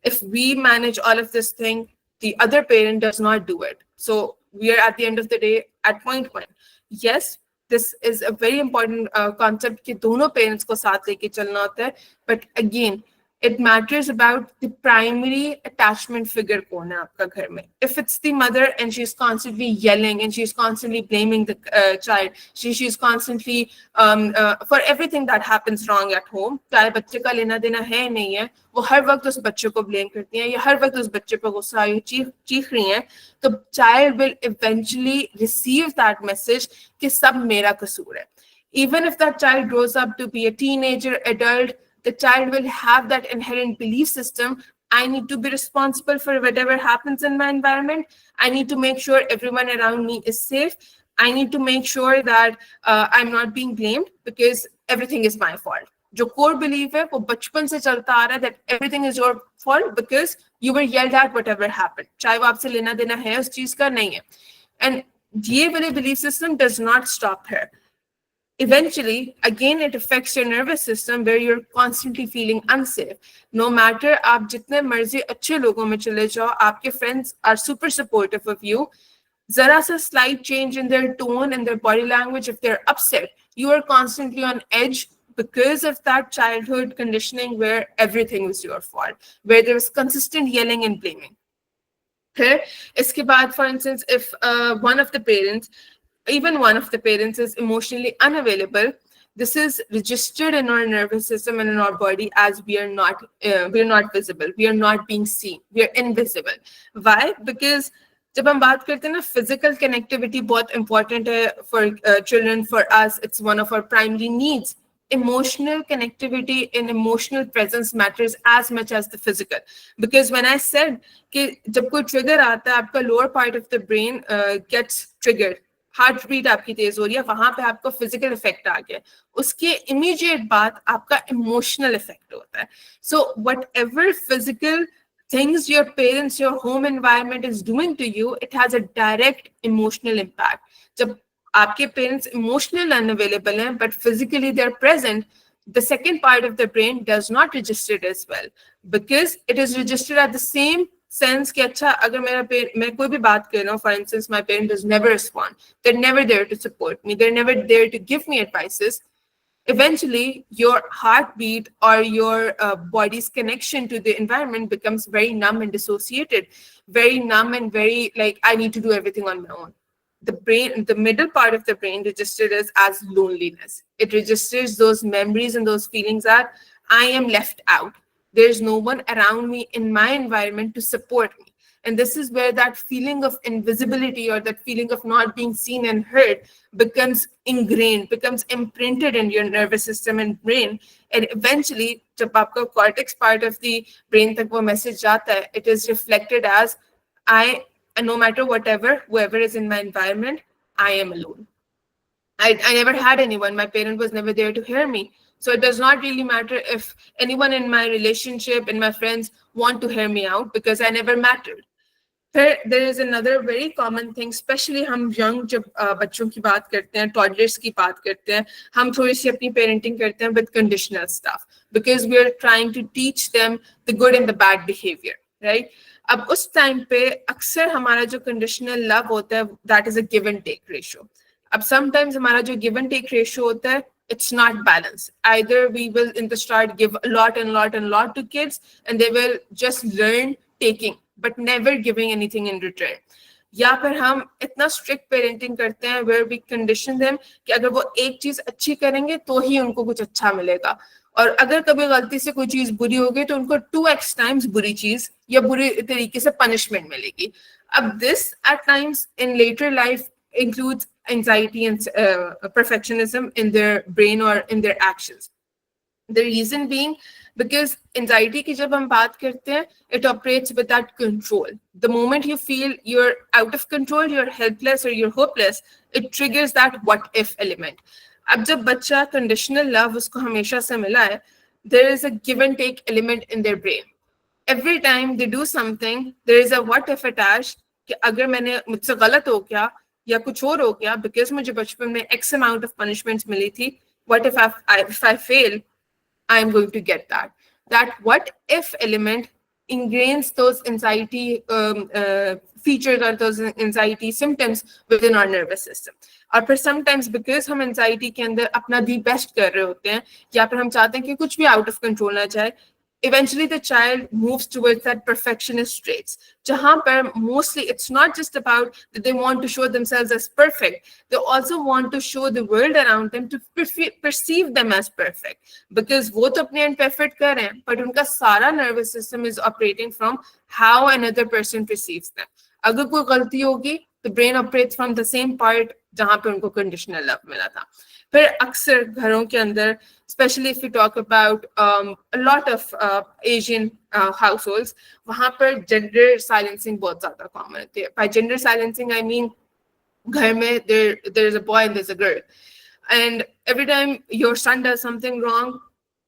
if we manage all of this thing, the other parent does not do it. So we are at the end of the day at point one. Yes, this is a very important concept कि दोनों parents को साथ लेके चलना होता है. But again, it matters about the primary attachment figure कौन है आपका घर में. If it's the mother and she's constantly yelling and she's constantly blaming the child, she's constantly for everything that happens wrong at home, चाहे बच्चे का लेना देना है नहीं है, वो हर वक्त उस बच्चे को blame करती हैं या हर वक्त उस बच्चे पर गुस्सा आई चीख रही हैं, तो child will eventually receive that message कि सब मेरा कसूर है. Even if that child grows up to be a teenager, adult, the child will have that inherent belief system. I need to be responsible for whatever happens in my environment. I need to make sure everyone around me is safe. I need to make sure that I'm not being blamed because everything is my fault. जो core belief है वो बचपन से चलता आ रहा है that everything is your fault because you were yelled at whatever happened. चाहे वो आपसे लेना देना है उस चीज का नहीं है. And ये वाले belief system does not stop here. Eventually, again, it affects your nervous system where you're constantly feeling unsafe. No matter आप जितने मर्जी अच्छे लोगों में चले जाओ, आपके friends are super supportive of you. Zara sa slight change in their tone and their body language, if they're upset, you are constantly on edge because of that childhood conditioning where everything was your fault, where there was consistent yelling and blaming. Okay? Iske baad, for instance, if even one of the parents is emotionally unavailable, this is registered in our nervous system and in our body as we are not visible, we are not being seen, we are invisible. Why? Because जब हम बात करते हैं ना, physical connectivity बहुत important है for children. For us, it's one of our primary needs. Emotional connectivity and emotional presence matters as much as the physical. Because when I said कि जब कोई trigger आता है, आपका lower part of the brain gets triggered, heart beat आपकी तेज हो रही है, वहां पे आपको फिजिकल इफेक्ट आ गया, उसके इमीडिएट बाद आपका इमोशनल इफेक्ट होता है. So whatever physical things your parents, your home environment is doing to you, it has a direct emotional impact. जब आपके parents emotional unavailable हैं but physically they're present, the second part of the brain does not register it as well, because it is registered at the same sense कि अच्छा अगर मैं कोई भी बात कर रहा हूँ, for instance, my parent does never respond, they're never there to support me, they're never there to give me advices. Eventually your heartbeat or your body's connection to the environment becomes very numb and dissociated, very numb and very like I need to do everything on my own. The brain, the middle part of the brain registers as loneliness. It registers those memories and those feelings that I am left out. There's no one around me in my environment to support me. And this is where that feeling of invisibility or that feeling of not being seen and heard becomes ingrained, becomes imprinted in your nervous system and brain. And eventually, जब आपका cortex part of the brain तक वो message जाता है, it is reflected as and no matter whoever is in my environment, I am alone. I never had anyone. My parent was never there to hear me. So it does not really matter if anyone in my relationship and my friends want to hear me out because I never mattered. There is another very common thing, especially हम young जब बच्चों की बात करते हैं, toddlers की बात करते हैं, हम थोड़ी सी अपनी parenting करते हैं with conditional stuff because we are trying to teach them the good and the bad behavior, right? अब उस टाइम पे अक्सर हमारा जो conditional love होता है, that is a give and take ratio. अब sometimes हमारा जो give and take ratio होता है, it's not balanced. Either we will in the start give a lot and lot and lot to kids and they will just learn taking but never giving anything in return. या फिर हम इतना strict parenting करते हैं where we condition them कि अगर वो एक चीज अच्छी करेंगे तो ही उनको कुछ अच्छा मिलेगा और अगर कभी गलती से कोई चीज बुरी हो गई तो उनको 2x times बुरी चीज या बुरी तरीके से punishment मिलेगी. अब this at times in later life includes anxiety and perfectionism in their brain or in their actions. The reason being because anxiety ki jab hum baat karte hain, it operates with that control. The moment you feel you're out of control, you're helpless or you're hopeless, it triggers that what if element. Ab jab bacha conditional love usko hamesha se mila hai, there is a give and take element in their brain. Every time they do something, there is a what if attached कि अगर मैंने मुझसे गलत हो गया या कुछ और हो गया because मुझे बचपन में X amount of punishments मिली थी, what if I fail, I'm going to get that. That what if element ingrains those anxiety features or those anxiety symptoms within our nervous system. और फिर sometimes because हम anxiety के अंदर अपना the best कर रहे होते हैं या फिर हम चाहते हैं कि कुछ भी out of control ना जाए, eventually the child moves towards that perfectionist traits. Jahan par mostly it's not just about that they want to show themselves as perfect. They also want to show the world around them to perceive them as perfect. Because wo to apne end perfect kar rahe hain, but unka sara nervous system is operating from how another person perceives them. Agar koi galti hogi, the brain operates from the same part jahan pe unko conditional love mila tha. फिर अक्सर घरों के अंदर especially if we talk about a lot of Asian households, वहाँ पर gender silencing बहुत ज़्यादा common होती है. By gender silencing I mean घर में there's a boy and there's a girl, and every time your son does something wrong,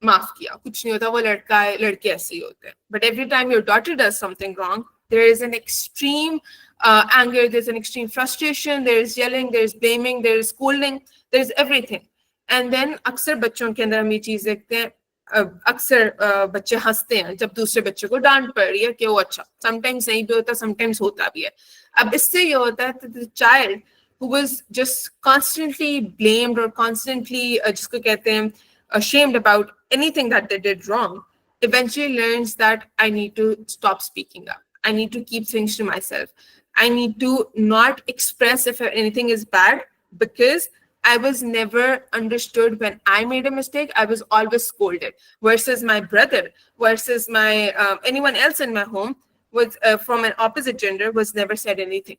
माफ किया, कुछ नहीं होता, वो लड़का है, लड़के ऐसे ही होते हैं. But every time your daughter does something wrong, there is an extreme anger, there's an extreme frustration, there is yelling, there is blaming, there is scolding, there is everything. And then अक्सर बच्चों के अंदर हम ये चीज देखते हैं, अक्सर बच्चे हंसते हैं जब दूसरे बच्चे को डांट पड़ रही है कि वो अच्छा, sometimes नहीं भी होता, sometimes होता भी है. अब इससे ये होता है the child who was just constantly blamed or constantly जिसको कहते हैं ashamed about anything that they did wrong, eventually learns that I need to stop speaking up. I need to keep things to myself. I need to not express if anything is bad because I was never understood when I made a mistake. I was always scolded. Versus my brother, versus my anyone else in my home was from an opposite gender was never said anything.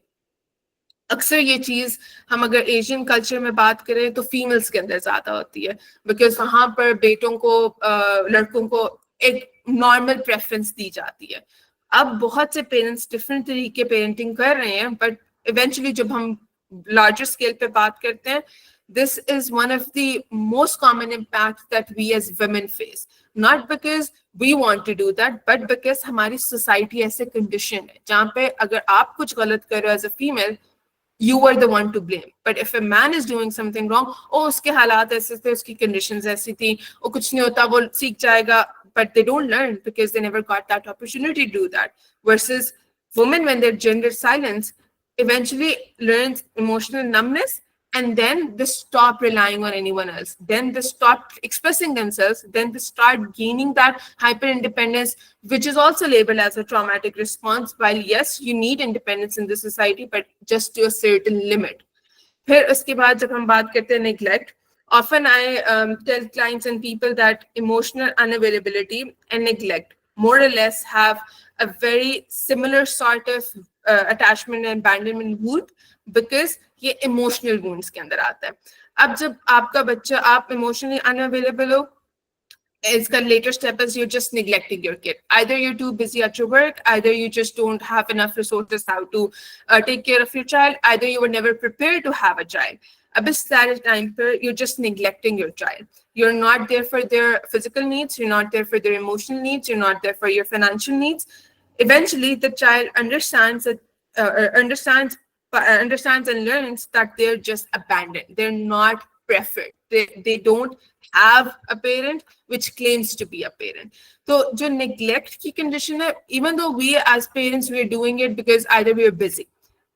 अक्सर ये चीज हम अगर Asian culture में बात करें तो females के अंदर ज्यादा होती है बिकॉज वहां पर बेटों को लड़कों को एक नॉर्मल प्रेफरेंस दी जाती है. अब बहुत से पेरेंट्स डिफरेंट तरीके पेरेंटिंग कर रहे हैं बट इवेंचुअली जब हम लार्जर स्केल पे बात करते हैं, this is one of the most common impacts that we as women face. Not because we want to do that, but because हमारी society ऐसे condition है जहाँ पे अगर आप कुछ गलत कर रहे हो as a female, you were the one to blame. But if a man is doing something wrong, oh उसके हालात ऐसे थे, उसकी conditions ऐसी थी, वो कुछ नहीं होता, वो सीख जाएगा. But they don't learn because they never got that opportunity to do that. Versus women, when they're gender silenced, eventually learns emotional numbness, and then they stop relying on anyone else. Then they stop expressing themselves. Then they start gaining that hyper independence, which is also labeled as a traumatic response. While yes, you need independence in this society, but just to a certain limit. फिर उसके बाद जब हम बात करते हैं neglect, often I tell clients and people that emotional unavailability and neglect more or less have a very similar sort of attachment and abandonment wound, because ये emotional wounds के अंदर आता है. अब जब आपका बच्चा, आप emotionally unavailable हो, the later step is you're just neglecting your kid. Either you're too busy at your work, either you just don't have enough resources how to take care of your child, either you were never prepared to have a child. At that time, you're just neglecting your child. You're not there for their physical needs, you're not there for their emotional needs, you're not there for your financial needs. Eventually, the child understands that, understands and learns that they're just abandoned. They're not preferred. They don't have a parent which claims to be a parent. So, जो neglect की condition है, even though we as parents we are doing it because either we are busy,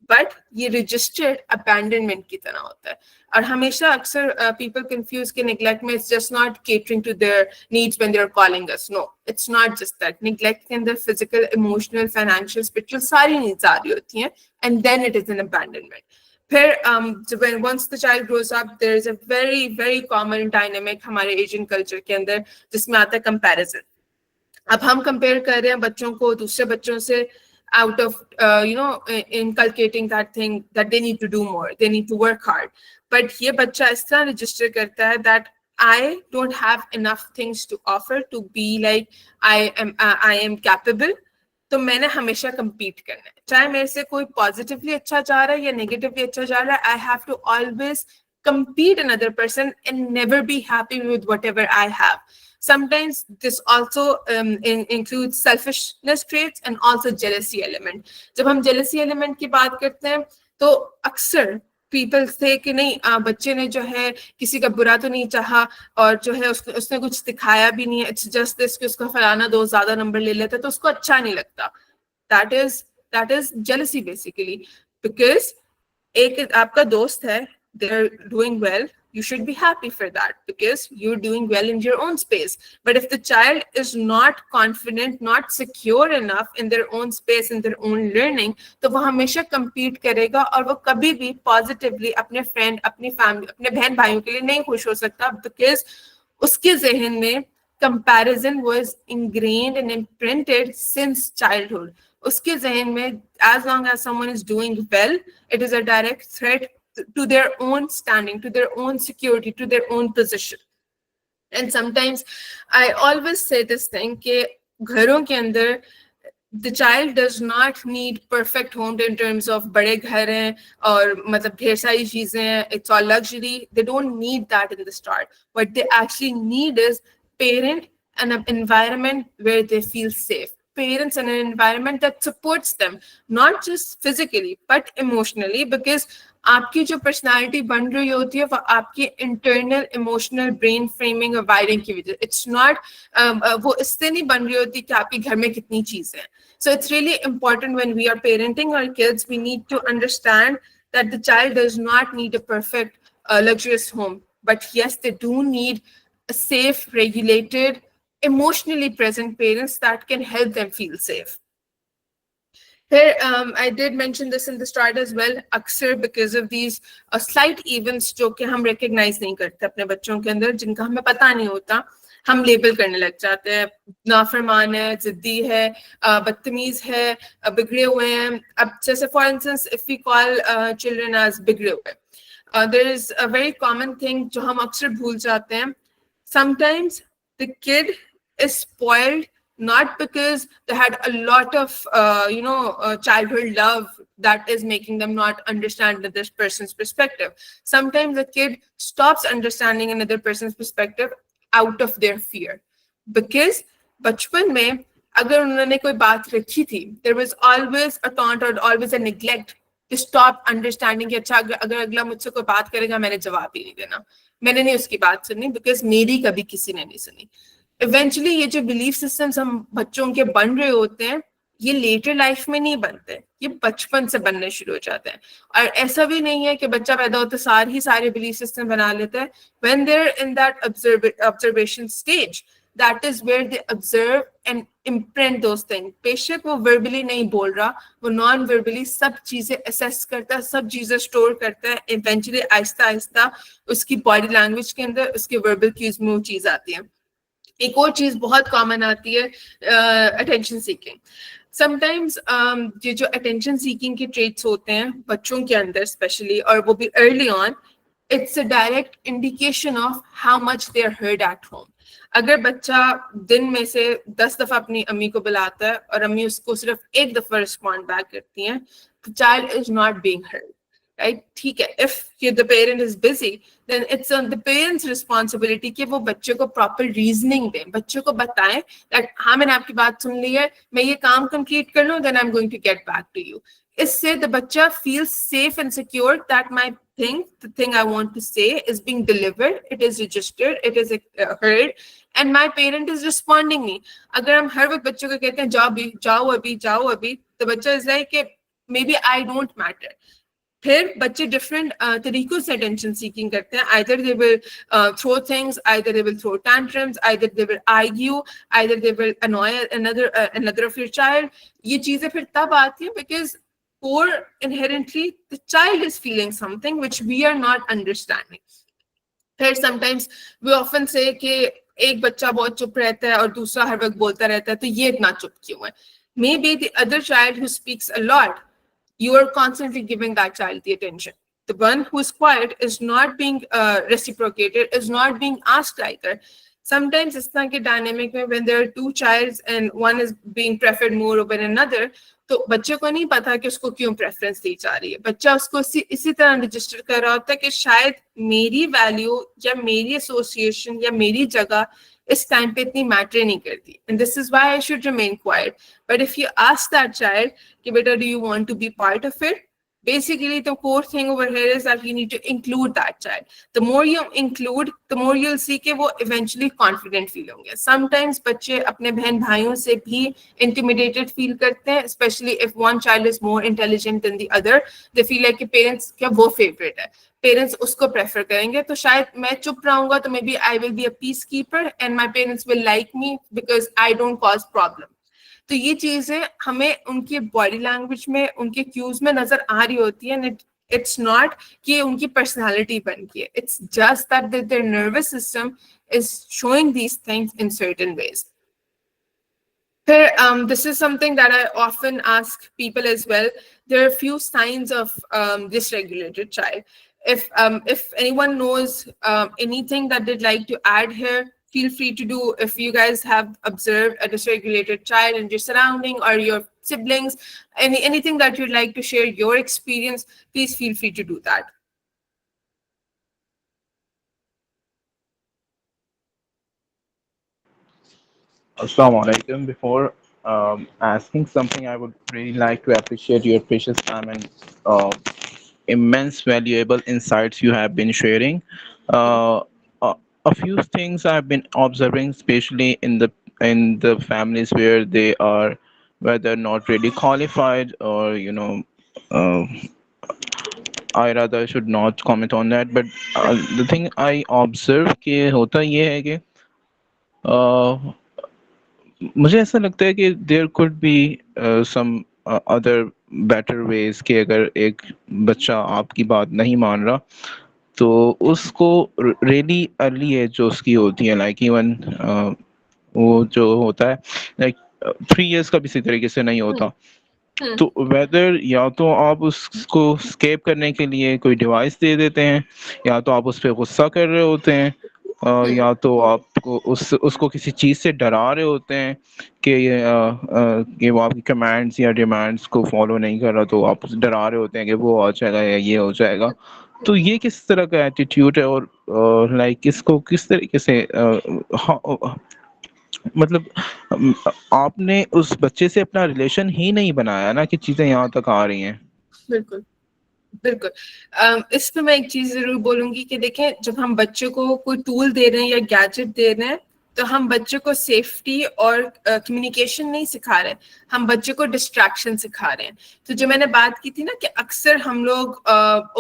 but ये registered abandonment की तरह होता है. और हमेशा अक्सर people confuse कि neglect में it's just not catering to their needs when they're calling us. No, it's not just that. Neglect के अंदर physical, emotional, financial, spiritual सारी needs आ रही होती हैं, and then it is an abandonment. फिर once the child grows up, there is a very very common dynamic हमारे Asian culture के अंदर जिसमें आता है comparison. अब हम compare कर रहे हैं बच्चों को दूसरे बच्चों से out of inculcating that thing that they need to do more, they need to work hard. But ये बच्चा इस तरह register करता है that I don't have enough things to offer to be like I am capable. तो मैंने हमेशा compete करना है, चाहे मेरे से कोई positively अच्छा जा रहा है या negatively अच्छा जा रहा है. I have to always compete another person and never be happy with whatever I have. Sometimes this also includes selfishness traits and also jealousy element. जब हम jealousy element की बात करते हैं तो अक्सर people say कि नहीं बच्चे ने जो है किसी का बुरा तो नहीं चाहा और जो है उसने कुछ दिखाया भी नहीं है, it's just this कि उसका फलाना दोस्त ज़्यादा नंबर ले लेता है तो उसको अच्छा नहीं लगता. That is jealousy basically, because एक आपका दोस्त है, they're doing well, you should be happy for that because you're doing well in your own space. But if the child is not confident, not secure enough in their own space, in their own learning, तो वो हमेशा compete करेगा और वो कभी भी positively अपने friend, अपनी family, अपने बहन भाइयों के लिए नहीं खुश हो सकता, because उसके ज़हन में comparison was ingrained and imprinted since childhood. उसके ज़हन में as long as someone is doing well, it is a direct threat to their own standing, to their own security, to their own position. And sometimes I always say this thing कि घरों के अंदर the child does not need perfect home in terms of बड़े घर हैं और मतलब ढेर सारी चीजें हैं, it's all luxury. They don't need that in the start. What they actually need is parent and an environment where they feel safe. Parents and an environment that supports them, not just physically but emotionally, because आपकी जो personality बन रही होती है वो आपकी internal emotional brain framing और wiring की वजह, इट्स नॉट वो इससे नहीं बन रही होती कि आपके घर में कितनी चीजें हैं. So it's really important when we are parenting our kids, we need to understand that the child does not need a perfect luxurious home, but yes, they do need a safe, regulated, emotionally present parents that can help them feel safe. Here, I did mention this in the start as well. अक्सर because of these slight events जो कि हम recognize नहीं करते अपने बच्चों के अंदर, जिनका हमें पता नहीं होता, हम लेबल करने लग जाते हैं. नाफरमान है, जिद्दी है, बदतमीज है, बिगड़े हुए हैं. अब जैसे for instance, if we call children as बिगड़े हुए, there is a very common thing जो हम अक्सर भूल जाते हैं. Sometimes the kid is spoiled not because they had a lot of childhood love that is making them not understand this person's perspective. Sometimes the kid stops understanding another person's perspective out of their fear, because बचपन में अगर उन्होंने कोई बात रखी थी, there was always a taunt or always a neglect to stop understanding कि अच्छा अगर अगला मुझसे कोई बात करेगा मैंने जवाब ही नहीं देना, मैंने नहीं उसकी बात सुननी, because मेरी कभी किसी ने नहीं सुनी. इवेंचुअली ये जो बिलीफ सिस्टम्स हम बच्चों के बन रहे होते हैं, ये लेटर लाइफ में नहीं बनते, ये बचपन से बनने शुरू हो जाते हैं. और ऐसा भी नहीं है कि बच्चा पैदा होते सारे बिलीफ सिस्टम बना लेता है. When they are in that observation stage, that is where they observe and imprint those things. बेशक वो वर्बली नहीं बोल रहा, वो नॉन वर्बली सब चीजें असेस करता है, सब चीजें स्टोर करता है. इवेंचुअली आहिस्ता आहिस्ता उसकी बॉडी लैंग्वेज के अंदर, उसके वर्बल क्यूज में वो चीज आती है. एक और चीज बहुत कॉमन आती है, अटेंशन सीकिंग। समटाइम्स ये जो अटेंशन सीकिंग के ट्रेट्स होते हैं बच्चों के अंदर स्पेशली, और वो भी early on, it's a direct indication of how much they are heard at home. अगर बच्चा दिन में से 10 दफा अपनी अम्मी को बुलाता है और अम्मी उसको सिर्फ एक दफा रिस्पॉन्ड बैक करती हैं, the child is not being heard, right? ठीक है, if the parent is busy, then it's on the parents responsibility कि वो बच्चे को proper reasoning दें, बच्चे को बताएं that हाँ मैंने आपकी बात सुन ली है, मैं ये काम complete कर लूँ, then I'm going to get back to you. इससे the बच्चा feels safe and secure that the thing I want to say is being delivered, it is registered, it is heard, and my parent is responding me. अगर हम हर वक्त बच्चों को कहते हैं जाओ अभी, तो बच्चा is like कि maybe I don't matter. फिर बच्चे different तरीकों से attention seeking करते हैं. Either they will throw things, either they will throw tantrums, either they will argue, either they will annoy another of your child. ये चीजें फिर तब आती हैं because core inherently the child is feeling something which we are not understanding. फिर sometimes we often say कि एक बच्चा बहुत चुप रहता है और दूसरा हर वक्त बोलता रहता है, तो ये इतना चुप क्यों है? Maybe the other child who speaks a lot, you are constantly giving that child the attention. The one who is quiet is not being reciprocated, is not being asked either. Sometimes it's like a dynamic when there are two childs and one is being preferred more over another, तो बच्चे को नहीं पता कि उसको क्यों preference दी जा रही है. बच्चा उसको इसी तरह रजिस्टर कर रहा होता है कि शायद मेरी वैल्यू या मेरी एसोसिएशन या मेरी जगह इस टाइम पे इतनी मैटर नहीं करती, and this is why I should remain quiet. But if you ask that child कि बेटा do you want to be part of it, basically the core thing over here is that you need to include that child. The more you include, the more you'll see कि वो eventually confident feel होंगे. Sometimes बच्चे अपने बहन भाइयों से भी intimidated feel करते हैं, especially if one child is more intelligent than the other. They feel like कि parents क्या वो favorite है, पेरेंट्स उसको प्रेफर करेंगे, तो शायद मैं चुप रहूंगा तो maybe I will be a peace keeper and my parents will like me because I don't cause problem. तो ये चीजें हमें उनकी बॉडी लैंग्वेज में, उनके क्यूज में नजर आ रही होती है. एंड इट्स नॉट कि उनकी पर्सनैलिटी बन गई है, it's just that their nervous system is showing these things in certain ways. This is something that I often ask people as well. There are a few signs of dysregulated child. If anyone knows anything that they'd like to add here, feel free to do. If you guys have observed a dysregulated child in your surrounding or your siblings, anything that you'd like to share your experience, please feel free to do that. Assalamu alaikum. Before asking something, I would really like to appreciate your precious time and immense valuable insights you have been sharing. A few things I've been observing, especially in the families where they are whether not really qualified or uh, I rather should not comment on that. But the thing I observe कि होता ये है कि मुझे ऐसा लगता है कि there could be some other better ways कि अगर एक बच्चा आपकी बात नहीं मान रहा तो उसको रियली अर्ली एज जो उसकी होती है, लाइक इवन वो जो होता है लाइक 3 years का भी इसी तरीके से नहीं होता, तो वेदर या तो आप उसको स्केप करने के लिए कोई डिवाइस दे देते हैं, या तो आप उस पर गुस्सा कर रहे होते हैं, या तो आपको उसको किसी चीज़ से डरा रहे होते हैं कि वो आपकी कमांड्स या डिमांड्स को फॉलो नहीं कर रहा, तो आप उसे डरा रहे होते हैं कि वो आ जाएगा या ये हो जाएगा. तो ये किस तरह का एटीट्यूड है और लाइक इसको किस तरीके से मतलब आपने उस बच्चे से अपना रिलेशन ही नहीं बनाया ना कि चीजें यहाँ तक आ रही हैं. बिल्कुल बिल्कुल. इस पे मैं एक चीज जरूर बोलूंगी कि देखें, जब हम बच्चे को कोई टूल दे रहे हैं या गैजेट दे रहे हैं तो हम बच्चे को सेफ्टी और कम्युनिकेशन नहीं सिखा रहे हैं, हम बच्चे को डिस्ट्रैक्शन सिखा रहे हैं. तो जो मैंने बात की थी ना कि अक्सर हम लोग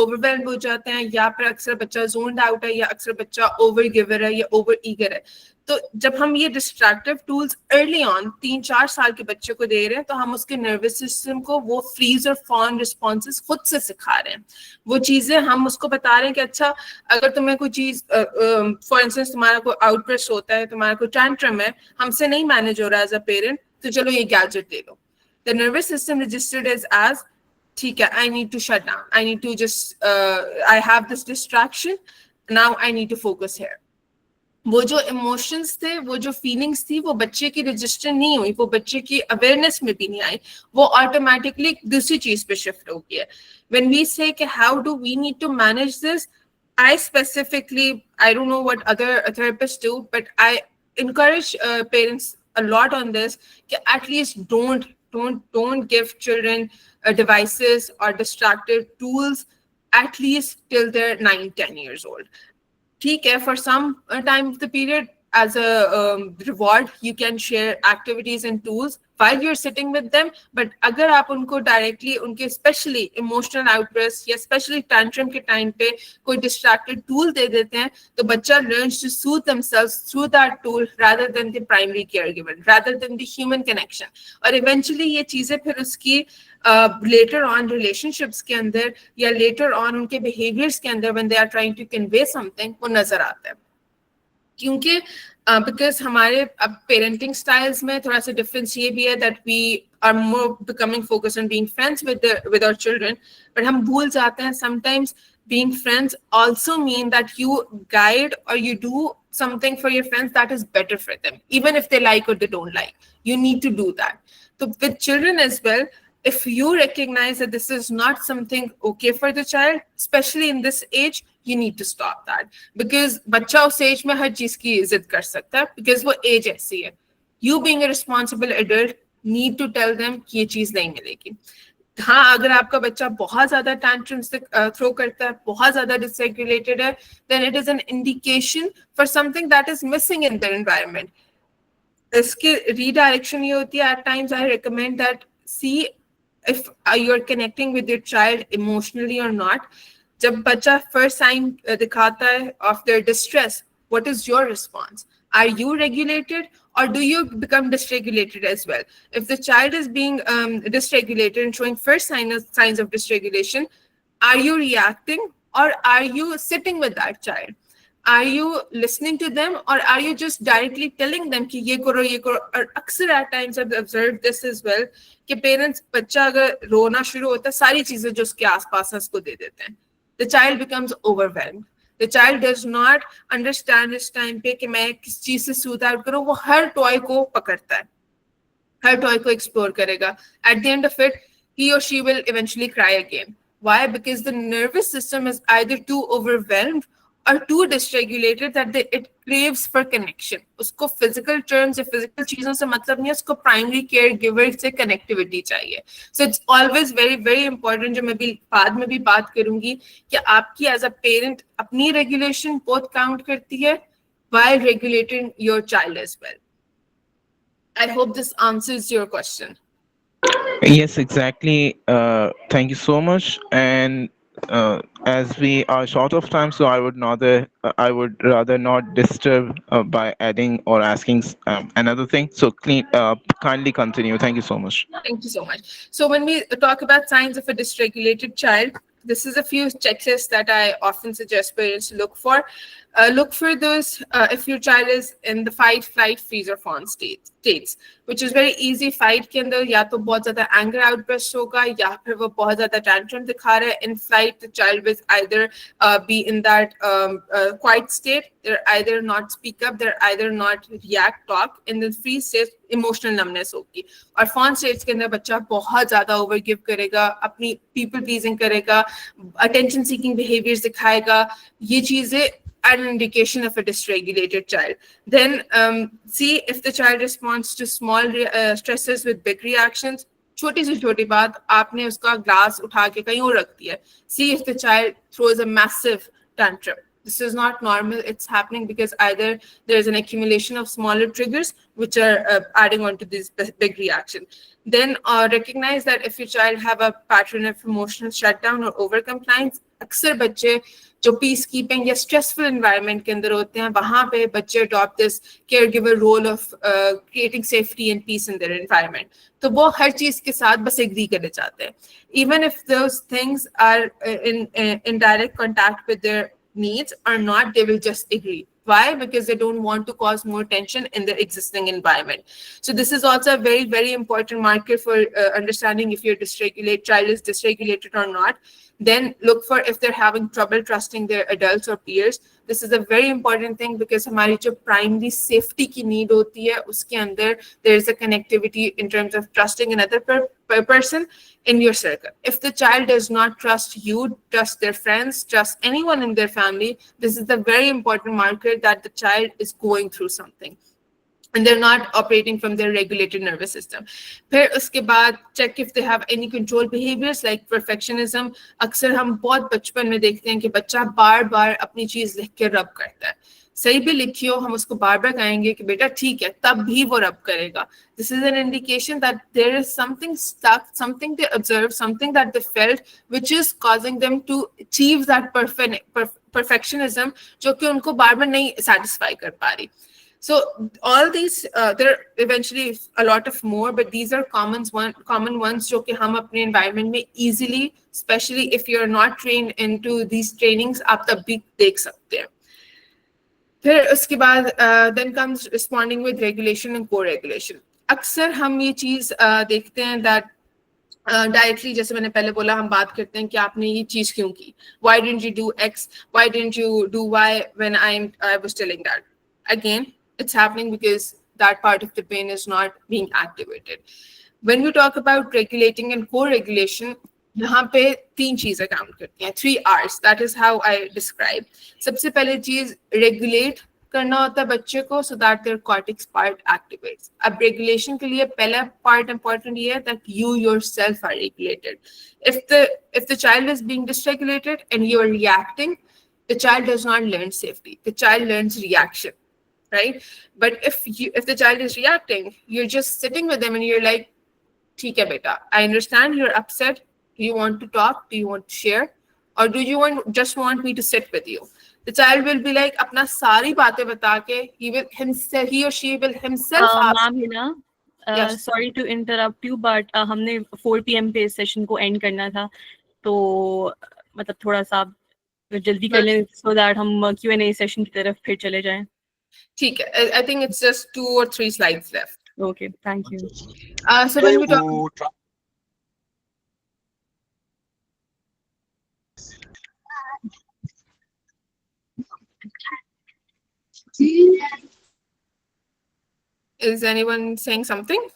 ओवरवेल्म हो जाते हैं, या फिर अक्सर बच्चा जोन्ड आउट है, या अक्सर बच्चा ओवर गिवर है या ओवर ईगर है, तो जब हम ये डिस्ट्रैक्टिव टूल्स अर्ली ऑन 3-4 साल के बच्चे को दे रहे हैं तो हम उसके नर्वस सिस्टम को वो फ्रीज और फॉन रिस्पॉन्सेज खुद से सिखा रहे हैं। वो चीजें हम उसको बता रहे हैं कि अच्छा अगर तुम्हें कोई चीज फॉर इंस्टेंस तुम्हारा कोई आउटबर्स्ट होता है, तुम्हारा कोई टैंट्रम है, हमसे नहीं मैनेज हो रहा एज अ पेरेंट, तो चलो ये गैजेट दे दो। The nervous system registered as ठीक है, I need to shut down, I need to just I have this distraction, now I need to focus here. वो जो इमोशंस थे, वो जो फीलिंग्स थी, वो बच्चे की रजिस्टर नहीं हुई, वो बच्चे की अवेयरनेस में भी नहीं आई, वो ऑटोमेटिकली दूसरी चीज पे शिफ्ट हो गई है। व्हेन वी से कि how do we need to manage this, I specifically, I don't know what other therapists do, but I encourage parents a lot on this, at least don't give children devices or distractive tools at least till they're 9-10 years old. ठीक है, for some time of the period, as a reward, you can share activities and tools while you're sitting with them. But अगर आप उनको directly उनके especially emotional outbursts या especially tantrum के time पे कोई distracted tool दे देते हैं, तो बच्चा learns to soothe themselves through that tool rather than the primary caregiver, rather than the human connection. और eventually ये चीजें फिर उसकी later on relationships के अंदर या later on उनके behaviors के अंदर when they are trying to convey something, वो नजर आता है। क्योंकि बिकॉज हमारे अब पेरेंटिंग स्टाइल्स में थोड़ा सा डिफरेंस ये भी है that we are more becoming focus on being friends with our children, but हम भूल जाते हैं sometimes being friends also mean that you guide or you do something for your friends that is better for them, even if they like or they don't like. You need to do that. So with children as well, if you recognize that this is not something okay for the child, especially in this age, you need to stop that. Because बच्चा उस age में हर चीज की जिद कर सकता है, because वो age ऐसी है. You being a responsible adult need to tell them कि ये चीज नहीं मिलेगी. हाँ, अगर आपका बच्चा बहुत ज्यादा tantrums थ्रो करता है, बहुत ज्यादा dysregulated है, then it is an indication for something that is missing in their environment. इसकी redirection ये होती है, at times I recommend that see if you're connecting with your child emotionally or not. जब बच्चा first sign दिखाता है of their distress, what is your response? Are you regulated or do you become dysregulated as well? If the child is being dysregulated and showing first signs of dysregulation, are you reacting or are you sitting with that child? Are you listening to them or are you just directly telling them कि ये करो ये करो? और अक्सर at times I've observed this as well कि parents बच्चा अगर रोना शुरू होता है, सारी चीजें जो उसके आसपास है उसको दे देते हैं. The child becomes overwhelmed. The child does not understand इस time पे कि मैं किस चीज से soothe out करूँ. वो हर toy को पकड़ता है, हर toy को explore करेगा. At the end of it, he or she will eventually cry again. Why? Because the nervous system is either too overwhelmed or too dysregulated that it craves for connection. उसको physical terms या physical चीजों से मतलब नहीं है, उसको primary caregiver से connectivity चाहिए. So it's always very very important, जो मैं भी बाद में भी बात करूंगी, कि आपकी as a parent अपनी regulation both count करती है while regulating your child as well. I hope this answers your question. Yes, exactly. Thank you so much. And as we are short of time, so I would rather not disturb by adding or asking another thing. So kindly continue. Thank you so much. Thank you so much. So when we talk about signs of a dysregulated child, this is a few checklists that I often suggest parents to look for. Look for those if your child is in the fight, flight, freeze or fawn states, which is very easy. Fight के अंदर या तो बहुत ज़्यादा anger outburst होगा या फिर वो बहुत ज़्यादा tantrum दिखा रहा है. In flight, the child will either be in that quiet state, they're either not speak up, they're either not react, talk. In the freeze state, emotional numbness होगी. और fawn states के अंदर बच्चा बहुत ज़्यादा overgive करेगा, अपनी people pleasing करेगा, attention seeking behaviors दिखाएगा. ये चीज़ें an indication of a dysregulated child. Then see if the child responds to small stresses with big reactions. छोटी से छोटी बात, आपने उसका ग्लास उठा के कहीं और रख दिया. See if the child throws a massive tantrum. This is not normal. It's happening because either there is an accumulation of smaller triggers which are adding on to this big reaction. Then recognize that if your child have a pattern of emotional shutdown or overcompliance, अक्सर बच्चे जो peace keeping या stressful environment के अंदर होते हैं वहां पे बच्चे adopt this caregiver role of creating safety and peace in their environment. तो वो हर चीज के साथ बस एग्री करने चाहते हैं, even if those things are in direct contact with their needs or not, they will just agree. Why? Because they don't want to cause more tension in their existing environment. So this is also a very, very important marker for understanding if your child is dysregulated or not. Then look for if they're having trouble trusting their adults or peers. This is a very important thing because हमारी जो primary safety की need होती है उसके अंदर there is a connectivity in terms of trusting another person in your circle. If the child does not trust you, trust their friends, trust anyone in their family, this is the very important marker that the child is going through something and they're not operating from their regulated nervous system. फिर उसके बाद check if they have any control behaviors like perfectionism. अक्सर हम बहुत बचपन में देखते हैं कि बच्चा बार बार अपनी चीज लिख के रब करता है, सही भी लिखी हो हम उसको बार बार कहेंगे कि बेटा ठीक है, तब भी वो रब करेगा. This is an indication that there is something stuck, something they observed, something that they felt, which is causing them to achieve that perfectionism जो कि उनको बार बार नहीं satisfy कर पा रही. So all these, there are eventually a lot of more, but these are common ones जो कि हम अपने environment में easily, especially if you're not trained into these trainings, आप तब भी देख सकते हैं. फिर उसके बाद then comes responding with regulation and co-regulation. अक्सर हम ये चीज देखते हैं that डायरेक्टली जैसे मैंने पहले बोला हम बात करते हैं कि आपने ये चीज क्यों की, why didn't you do X, why didn't you do Y when I was telling that. Again, it's happening because that part of the brain is not being activated. When we talk about regulating and co-regulation, यहाँ पे 3 चीजें काम करती हैं, 3 R's. That is how I describe. सबसे पहले चीज regulate करना होता है बच्चे को so that their cortex part activates. अब regulation के लिए पहला part important ये है that you yourself are regulated. If the child is being dysregulated and you are reacting, the child does not learn safety. The child learns reaction, right? But if the child is reacting, you're just sitting with them and you're like, ठीक है बेटा, I understand you're upset. Do you want to talk? Do you want to share? Or do you just want me to sit with you? The child will be like, अपना सारी बातें बता के, he or she will himself ask. Ma'am, Hina, Yes. sorry to interrupt you, but हमने 4 PM पे इस session को and करना था, तो मतलब थोड़ा सा आप जल्दी कर लें so that हम Q&A सेशन की तरफ फिर चले जाएं. ठीक है, I think it's just 2 or 3 slides left. Okay, thank you. So when we talk, is anyone saying something?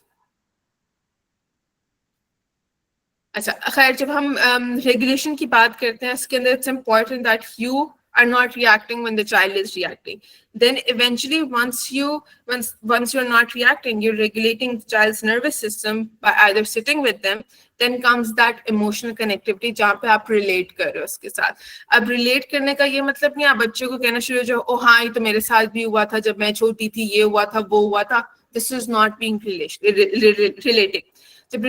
अच्छा, खैर जब हम regulation की बात करते हैं इसके अंदर it's important that you are not reacting when the child is reacting. Then eventually once you're not reacting, you're regulating the child's nervous system by either sitting with them. Then comes that emotional connectivity जहाँ पे आप relate कर रहे हो उसके साथ. अब relate करने का ये मतलब नहीं आप बच्चों को कहना शुरू हो जाओ, ओ हाँ ये तो मेरे साथ भी हुआ था जब मैं छोटी थी, ये हुआ था वो हुआ था. This is not being relating. जब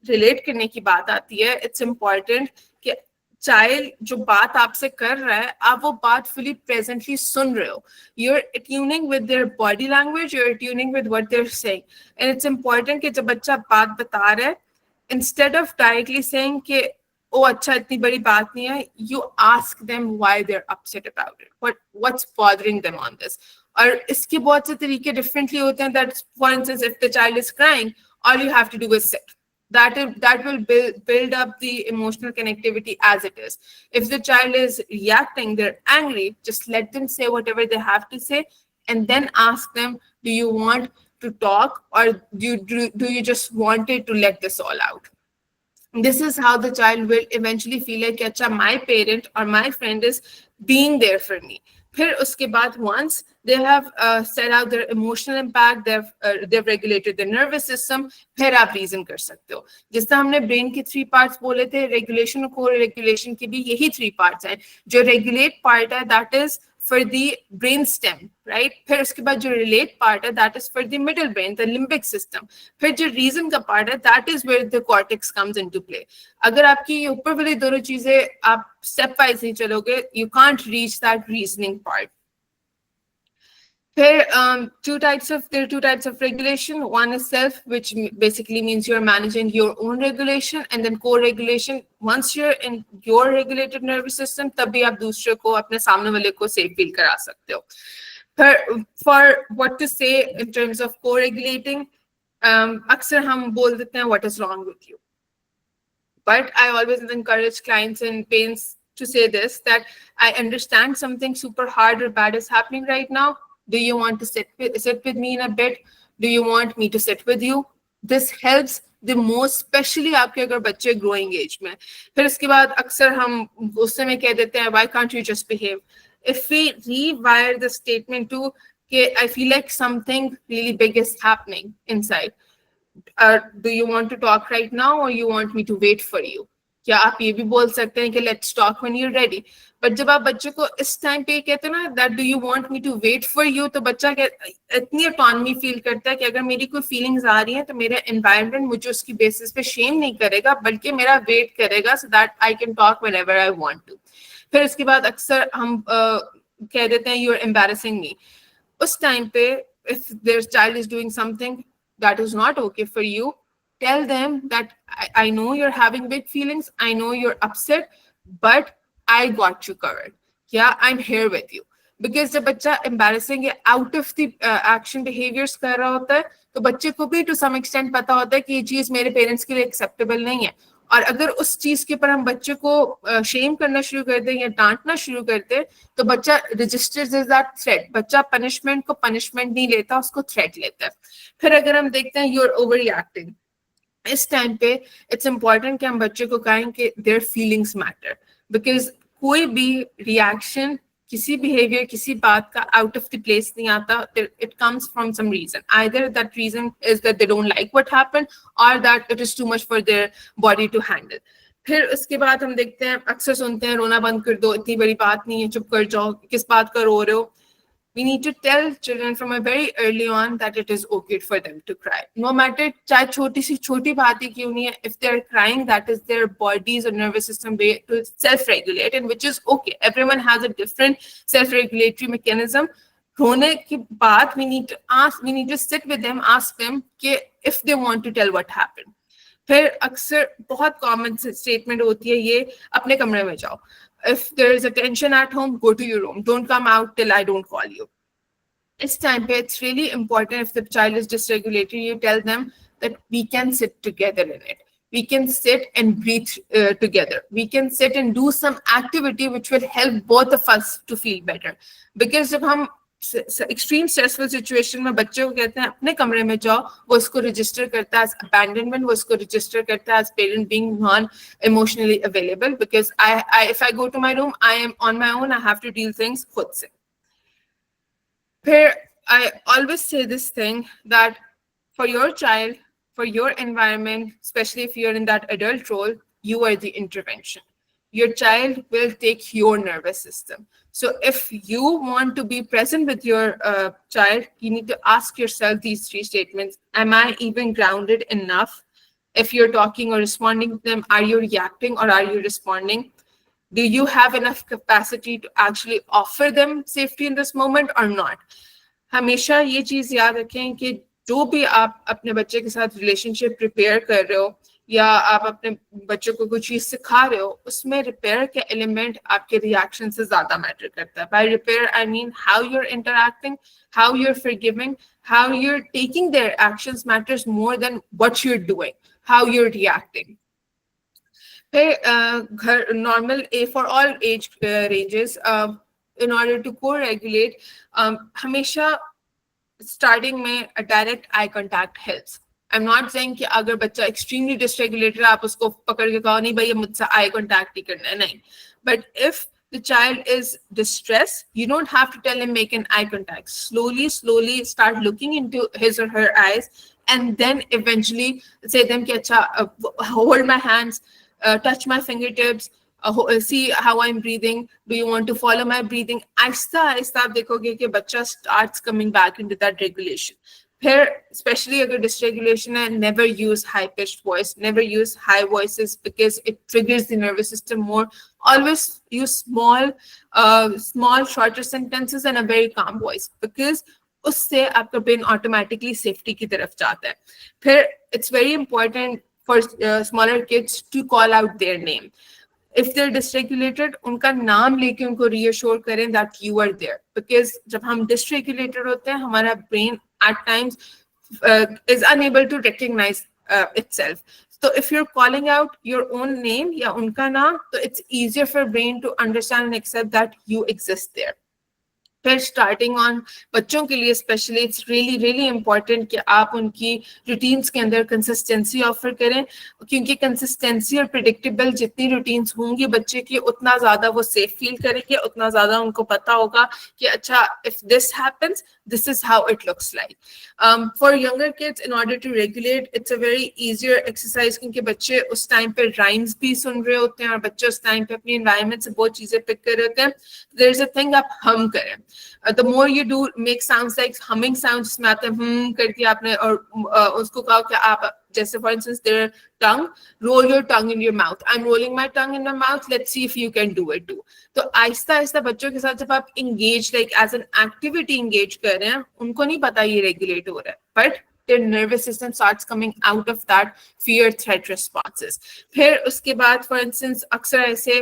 relate करने की बात आती है, it's important कि चाइल्ड जो बात आपसे कर रहा है आप वो बात fully presently सुन रहे हो. You're tuning with their body language, you're tuning with what they're saying. And it's important कि जब बच्चा बात बता रहा है, instead of directly saying कि ओ अच्छा इतनी बड़ी बात नहीं है, you ask them why they're upset about it. What's bothering them on this? और इसके बहुत से तरीके differently होते हैं. That for instance, if the child is crying, all you have to do is sit. That will build up the emotional connectivity as it is. If the child is reacting, they're angry, just let them say whatever they have to say and then ask them, do you want to talk or do you just want it to let this all out? This is how the child will eventually feel like, acha, my parent or my friend is being there for me. फिर उसके बाद once they have set out their emotional impact, they've regulated their nervous system, फिर आप reason कर सकते हो. जिस तरह हमने brain के 3 parts बोले थे, regulation और co-regulation के भी यही 3 parts हैं. जो regulate part है, that is for the brain stem, right? फिर उसके बाद जो relate part है, that is for the middle brain, the limbic system. फिर जो reason का part है, that is where the cortex comes into play. अगर आपकी ये ऊपर वाली दोनों चीजें आप step wise नहीं चलोगे, you can't reach that reasoning part. There are two types of regulation. One is self, which basically means you're managing your own regulation, and then co-regulation. Once you're in your regulated nervous system, तभी आप दूसरे को अपने सामने वाले को safe feel करा सकते हो. For what to say in terms of co-regulating, अक्सर हम बोल देते हैं what is wrong with you. But I always encourage clients and parents to say this, that I understand something super hard or bad is happening right now. Do you want to sit with me in a bit? Do you want me to sit with you? This helps the most, especially आपके अगर बच्चे growing age में. फिर उसके बाद अक्सर हम गुस्से में कह देते हैं, why can't you just behave? If we rewire the statement to, I feel like something really big is happening inside. Do you want to talk right now, or you want me to wait for you? क्या आप ये भी बोल सकते हैं कि let's talk when you're ready. But जब आप बच्चे को इस टाइम पे कहते हैं ना that do you want me to wait for you, तो बच्चा इतनी autonomy feel करता है कि अगर मेरी कोई feelings आ रही हैं तो मेरा environment मुझे उसकी basis पे shame नहीं करेगा, बल्कि मेरा wait करेगा so that I can talk whenever I want to. फिर इसके बाद अक्सर हम कह देते हैं you're embarrassing me. उस टाइम पे if their child is doing something that is not okay for you, tell them that I know you're having big feelings, I know you're upset, but I got you covered. Yeah, I'm here with you. Because जब बच्चा embarrassing या out of the action behaviors कर रहा होता है, तो बच्चे को भी to some extent पता होता है कि ये चीज मेरे parents के लिए acceptable नहीं है. और अगर उस चीज के पर हम बच्चे को shame करना शुरू कर दें या डांटना शुरू करते हैं, तो बच्चा registers as that threat. बच्चा punishment को punishment नहीं लेता, उसको threat लेता है. फिर अगर हम देखते हैं you're overreacting, इस टाइम पे इट्स इम्पॉर्टेंट कि हम बच्चे को कहें कि देयर फीलिंग्स मैटर, बिकॉज कोई भी रिएक्शन, किसी बिहेवियर, किसी बात का आउट ऑफ द प्लेस नहीं आता. It comes from some reason. Either that reason is that they don't like what happened, और that it is too much for their body to handle. फिर उसके बाद हम देखते हैं, अक्सर सुनते हैं रोना बंद कर दो, इतनी बड़ी बात नहीं है, चुप कर जाओ, किस बात का रो रहे हो. We need to tell children from a very early on that it is okay for them to cry. No matter चाहे छोटी सी छोटी बात ही क्यों नहीं है, if they are crying, that is their body's or nervous system way to self-regulate, and which is okay. Everyone has a different self-regulatory mechanism. रोने के बाद we need to sit with them, ask them कि if they want to tell what happened. फिर अक्सर बहुत common statement होती है ये, अपने कमरे में जाओ. If there is a tension at home, go to your room. Don't come out till I don't call you. This time, it's really important if the child is dysregulated, you tell them that we can sit together in it. We can sit and breathe together. We can sit and do some activity which will help both of us to feel better. Because if हम extreme stressful situation में बच्चे को कहते हैं अपने कमरे में जाओ, वो इसको register करता है as abandonment, वो इसको register करता है as parent being non emotionally available, because if I go to my room, I am on my own, I have to deal things खुद से. फिर I always say this thing that for your child, for your environment, especially if you're in that adult role, you are the intervention. Your child will take your nervous system. So if you want to be present with your child, you need to ask yourself these three statements. Am I even grounded enough? If you're talking or responding to them, are you reacting or are you responding? Do you have enough capacity to actually offer them safety in this moment or not? हमेशा ये चीज याद रखें कि जो भी आप अपने बच्चे के साथ रिलेशनशिप प्रिपेयर कर रहे हो या आप अपने बच्चे को कुछ चीज सिखा रहे हो, उसमें रिपेयर के एलिमेंट आपके रिएक्शन से ज्यादा मैटर करता है. By repair I mean how you are interacting, how you are forgiving, how you are taking their actions matters more than what you are doing, how you are reacting. घर normal for all age ranges, in order to co-regulate, हमेशा starting में a direct eye contact helps. I'm not saying कि अगर बच्चा extremely dysregulated है, आप उसको पकड़ के कहो नहीं भाई ये मुझसे eye contact ही करना है, नहीं. But if the child is distressed, you don't have to tell him make an eye contact. Slowly start looking into his or her eyes, and then eventually say them कि अच्छा hold my hands, touch my fingertips, see how I'm breathing, do you want to follow my breathing? Aahista Aahista आप देखोगे कि बच्चा starts coming back into that regulation. फिर especially अगर dysregulation है, never use high pitched voice, never use high voices because it triggers the nervous system more. Always use small shorter sentences and a very calm voice because उससे आपका brain automatically safety की तरफ जाता है. फिर it's very important for smaller kids to call out their name. If they're dysregulated, उनका नाम लेके उनको reassure करें that you are there. Because जब हम dysregulated होते हैं, हमारा brain at times is unable to recognize itself. So if you're calling out your own name या उनका नाम, so it's easier for brain to understand and accept that you exist there. फिर starting on बच्चों के लिए specially it's really really important कि आप उनकी रूटीन्स के अंदर कंसिस्टेंसी ऑफर करें, क्योंकि कंसिस्टेंसी और प्रिडिक्टेबल जितनी रूटीन्स होंगी बच्चे की, उतना ज़्यादा वो सेफ फील करेंगे, उतना ज़्यादा उनको पता होगा कि अच्छा if this happens this is how it looks like. For younger kids, in order to regulate, it's a very easier exercise क्योंकि बच्चे उस टाइम पे rhymes भी सुन रहे होते हैं और बच्चे उस टाइम पे अपनी environment से बहुत चीजें pick कर रहे होते हैं. There's a thing आप hum करें. The more you do make sounds like humming sounds जिसमें आते हैं करके आपने और उसको कहा कि आप जैसे for instance their tongue, roll your tongue in your mouth. I'm rolling my tongue in my mouth. Let's see if you can do it too. तो आहिस्ता आहिस्ता बच्चों के साथ जब आप engage like as an activity engage कर रहे हैं, उनको नहीं पता ये regulate हो रहा है, but their nervous system starts coming out of that fear threat responses. फिर उसके बाद for instance अक्सर ऐसे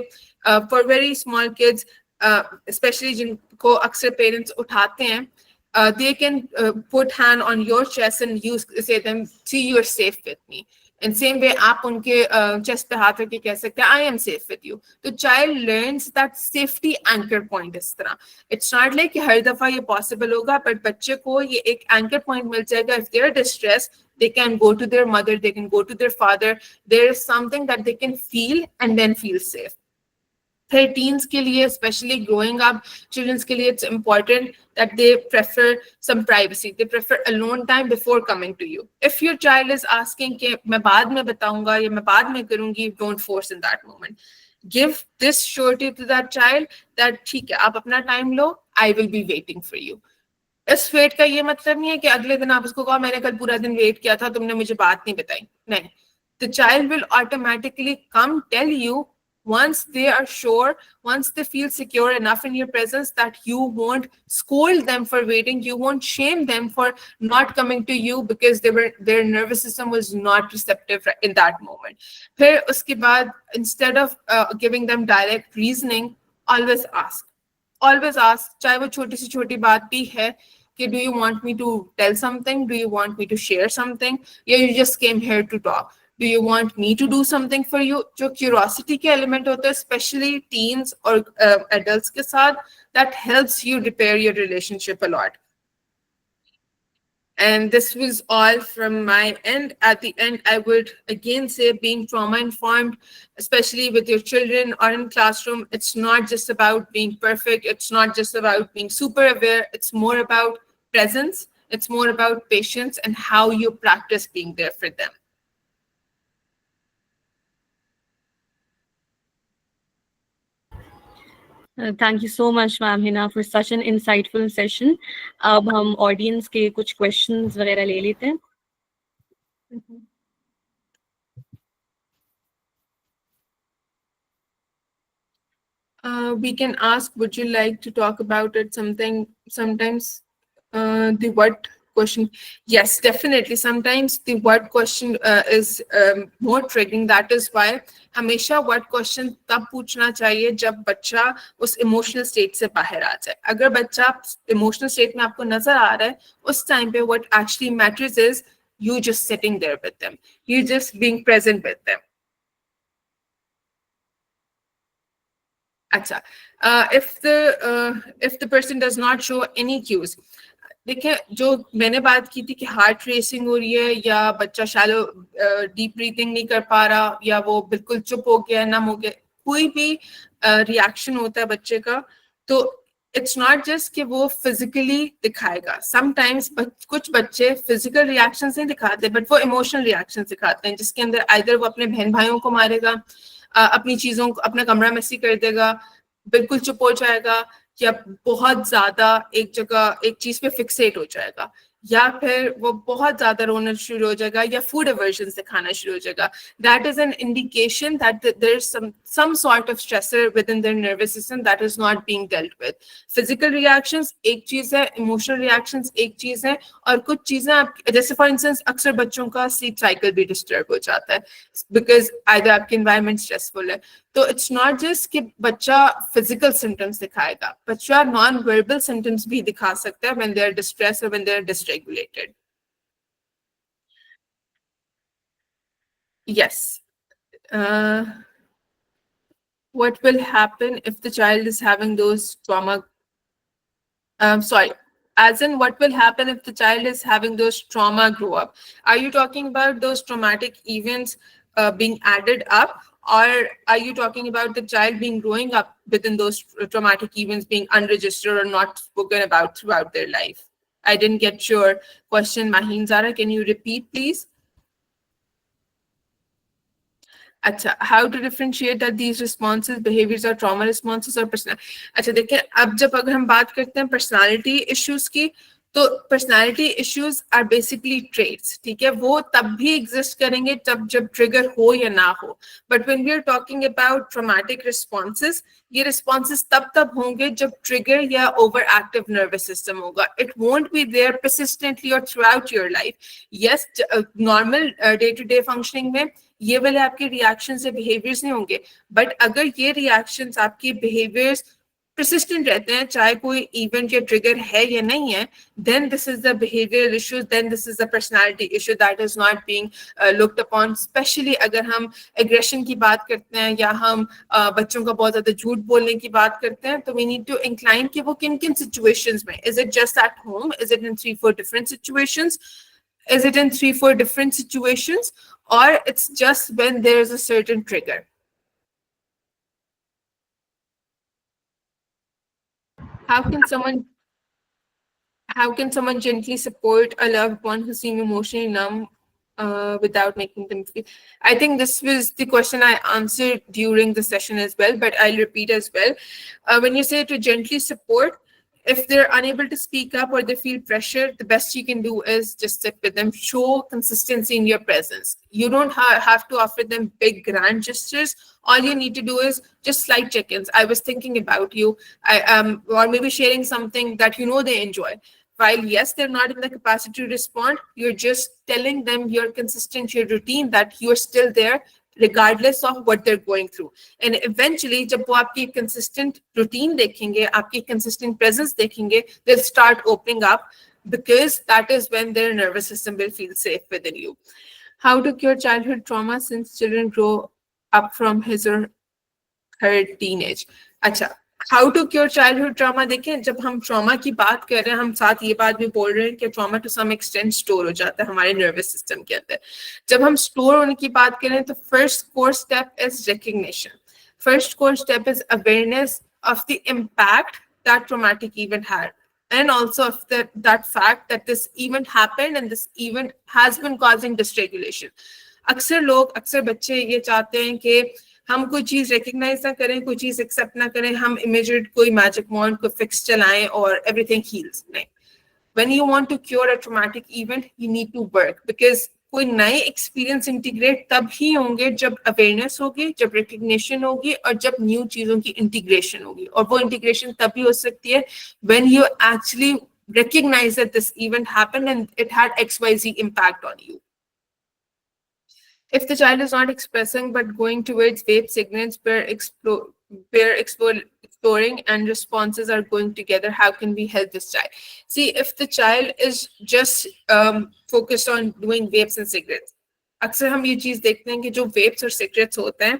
for very small kids especially जिनको अक्सर parents उठाते हैं, they can put hand on your chest and you say them, see you are safe with me. In same way आप उनके chest पे हाथ रख के कह सकते हैं I am safe with you. तो child learns that safety anchor point इस तरह. It's not like कि हर दफा ये possible होगा, but बच्चे को ये एक anchor point मिल जाएगा. If they are distressed, they can go to their mother, they can go to their father. There is something that they can feel and then feel safe. Teens के लिए, especially growing up children's के लिए, it's important that they prefer some privacy. They prefer alone time before coming to you. If your child is asking कि मैं बाद में बताऊंगा या मैं बाद में करूंगी, don't force in that moment. Give this surety to that child that ठीक है, आप अपना time low, I will be waiting for you. इस वेट का ये मतलब नहीं है कि अगले दिन आप उसको कहो मैंने कल पूरा दिन वेट किया था, तुमने मुझे बात नहीं बताई. नहीं. The child will automatically come tell you once they are sure, once they feel secure enough in your presence that you won't scold them for waiting, you won't shame them for not coming to you because their nervous system was not receptive in that moment. फिर उसके बाद instead of giving them direct reasoning, always ask. Always ask, चाहे वो छोटी सी छोटी बात भी है कि do you want me to tell something? Do you want me to share something? Yeah, you just came here to talk. Do you want me to do something for you? जो curiosity के element होता है, especially teens or adults के साथ, that helps you repair your relationship a lot. And this was all from my end. At the end, I would again say being trauma informed, especially with your children or in classroom, it's not just about being perfect. It's not just about being super aware. It's more about presence. It's more about patience and how you practice being there for them. Thank you so much, ma'am Hina, for such an insightful session. अब हम audience के कुछ questions वगैरह ले लेते हैं. We can ask, would you like to talk about it sometimes? The what question? Yes, definitely. Sometimes the what question is more triggering. That is why हमेशा what question तब पूछना चाहिए जब बच्चा उस emotional state से बाहर आ जाए. अगर बच्चा emotional state में आपको नजर आ रहा है, उस time पे what actually matters is you just sitting there with them. You just being present with them. अच्छा, if the person does not show any cues, देखिए जो मैंने बात की थी कि हार्ट रेसिंग हो रही है या बच्चा शैलो डीप ब्रीथिंग नहीं कर पा रहा या वो बिल्कुल चुप हो गया, नम हो गया, कोई भी रिएक्शन होता है बच्चे का, तो इट्स नॉट जस्ट कि वो फिजिकली दिखाएगा. समटाइम्स कुछ बच्चे फिजिकल रिएक्शंस नहीं दिखाते बट वो इमोशनल रिएक्शंस दिखाते हैं जिसके अंदर आइदर वो अपने बहन भाइयों को मारेगा, अपनी चीजों को अपना कमरा मैसी कर देगा, बिल्कुल चुप हो जाएगा, या बहुत ज्यादा एक जगह एक चीज पे फिक्सेट हो जाएगा, या फिर वो बहुत ज्यादा रोना शुरू हो जाएगा, या फूड अवर्जन से खाना शुरू हो जाएगा. That is an indication that there's some sort of stressor within their nervous system that is not being dealt with. Physical reactions एक चीज है, emotional reactions एक चीज है, और कुछ चीजें आप जैसे फॉर इंस्टेंस अक्सर बच्चों का स्लीप साइकिल भी डिस्टर्ब हो जाता है बिकॉज आइदर आपकी एनवायरनमेंट स्ट्रेसफुल है. तो इट्स नॉट जस्ट कि बच्चा फिजिकल सिम्टम्स दिखाएगा, बच्चा नॉन वर्बल सिम्टम्स भी दिखा सकता है व्हेन दे आर डिस्ट्रेस्ड और when they are dysregulated. Yes. What will happen if the child is having those trauma? Sorry, as in what will happen if the child is having those trauma grow up? Are you talking about those traumatic events being added up, or are you talking about the child being growing up within those traumatic events being unregistered or not spoken about throughout their life? I didn't get your question, Maheen Zara. Can you repeat, please? अच्छा, how to differentiate that these responses, behaviors are trauma responses or personal. अच्छा देखिए, अब जब अगर हम बात करते हैं personality issues की, तो personality issues are basically traits, ठीक है, वो तब भी exist करेंगे जब trigger हो या ना हो. But when we are talking about traumatic responses, ये responses तब होंगे जब trigger या overactive nervous system होगा. It won't be there persistently or throughout your life. Yes, normal day-to-day functioning में ये वाले आपके रिएक्शंस या बिहेवियर्स नहीं होंगे, बट अगर ये रिएक्शंस आपके बिहेवियर्स persistent रहते हैं, चाहे कोई इवेंट या ट्रिगर है या नहीं है, then this is the behavioral issue, then this is the personality issue that is not being looked upon. Especially अगर हम aggression की बात करते हैं या हम बच्चों का बहुत ज्यादा झूठ बोलने की बात करते हैं, तो we need to incline कि वो किन situations में, is it just at home, is it in 3-4 different situations, is it in 3-4 different situations, or it's just when there is a certain trigger. How can someone gently support a loved one who seems emotionally numb without making them feel? I think this was the question I answered during the session as well, but I'll repeat as well. When you say to gently support, if they're unable to speak up or they feel pressure, the best you can do is just sit with them, show consistency in your presence. You don't have to offer them big grand gestures. All you need to do is just slight check-ins. I was thinking about you, or maybe sharing something that you know they enjoy. While yes, they're not in the capacity to respond, you're just telling them your consistent, your routine, that you're still there regardless of what they're going through. And eventually, जब वो आपकी consistent routine देखेंगे, आपकी consistent presence देखेंगे, they'll start opening up, because that is when their nervous system will feel safe within you. How to cure childhood trauma since children grow up from his or her teenage? अच्छा, how to cure childhood trauma देखें, जब हम trauma की बात कर रहे हैं, हम साथ ये बात भी बोल रहे हैं कि trauma to some extent store हो जाता है हमारे nervous system के अंदर. जब हम store होने की बात करें, तो first core step is recognition. First core step is awareness of the impact that traumatic event had, and also of that fact that this event happened and this event has been causing dysregulation. अक्सर बच्चे ये चाहते हैं कि हम कोई चीज recognise ना करें, कोई चीज एक्सेप्ट ना करें, हम इमीडिएट कोई मैजिक वॉन्ड को फिक्स चलाएं और एवरीथिंग हील्स. नहीं. When you want to cure a traumatic event, you need to work, because कोई नए एक्सपीरियंस इंटीग्रेट तब ही होंगे जब अवेयरनेस होगी, जब रिकग्निशन होगी, और जब न्यू चीजों की इंटीग्रेशन होगी. और वो इंटीग्रेशन तभी हो सकती है when you actually recognize that this event happened and it had XYZ impact on you. If the child is not expressing but going towards vape signals where exploring and responses are going together, how can we help this child? See, if the child is just focused on doing vapes and cigarettes, अक्सर हम ये चीज देखते हैं कि जो वेप्स और cigarettes होते हैं,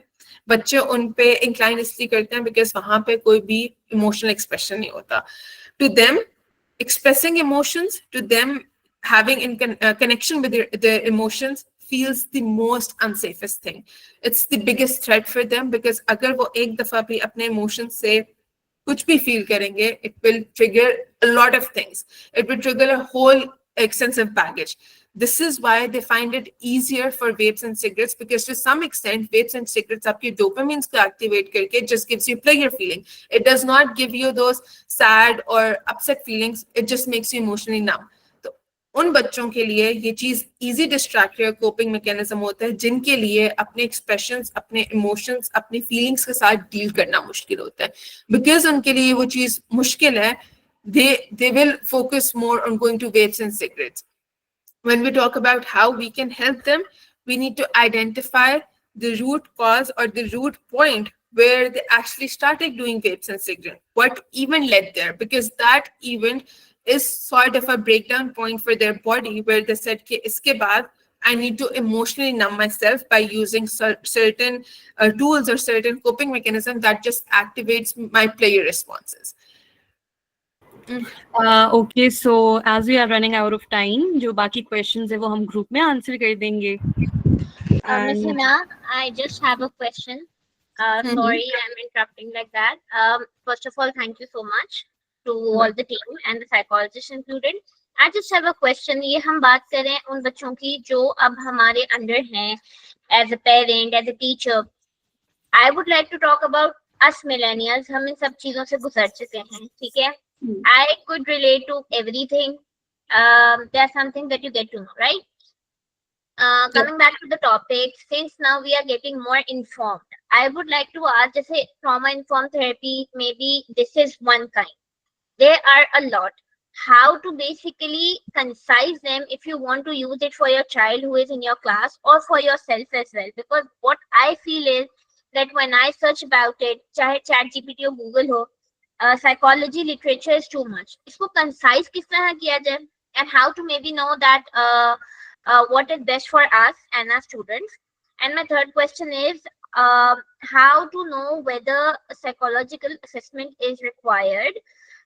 बच्चे उन पे इंक्लाइन इसलिए करते हैं बिकॉज वहां पे कोई भी इमोशनल एक्सप्रेशन नहीं होता. To them, expressing emotions, to them having in connection with their emotions feels the most unsafest thing. It's the biggest threat for them, because अगर वो एक दफा भी अपने emotions से कुछ भी feel करेंगे, it will trigger a lot of things. It will trigger a whole extensive baggage. This is why they find it easier for vapes and cigarettes, because to some extent, vapes and cigarettes up your dopamines ko activate karke, it just gives you pleasure feeling. It does not give you those sad or upset feelings. It just makes you emotionally numb. तो उन बच्चों के लिए ये चीज easy distractor coping mechanism होता है, जिनके लिए अपने एक्सप्रेशंस, अपने इमोशंस, अपनी फीलिंग्स के साथ डील करना मुश्किल होता है. बिकॉज उनके लिए वो चीज मुश्किल है, they will focus more on going to vapes and cigarettes. When we talk about how we can help them, we need to identify the root cause or the root point where they actually started doing vapes and cigarettes. What even led there? Because that event is sort of a breakdown point for their body, where they said, "Ke iske baad, I need to emotionally numb myself by using certain tools or certain coping mechanism that just activates my player responses." Okay, so as we are running out of time, जो बाकी questions है वो हम group में answer कर देंगे. Miss And Hina, I just have a question. Sorry, I'm interrupting like that. First of all, thank you so much to all the team and the psychologists included. I just have a question. ये हम बात करें उन बच्चों की जो अब हमारे under हैं, as a parent, as a teacher. I would like to talk about us millennials. हम इन सब चीजों से गुजर चुके हैं, ठीक है? I could relate to everything. There's something that you get to know, right? Coming back to the topic, since now we are getting more informed, I would like to ask, just say trauma-informed therapy, maybe this is one kind. There are a lot. How to basically concise them if you want to use it for your child who is in your class or for yourself as well. Because what I feel is that when I search about it, चाहे ChatGPT or Google हो, psychology literature is too much. इसको concise किस तरह किया जाए, and how to maybe know that what is best for us and our students. And my third question is how to know whether a psychological assessment is required,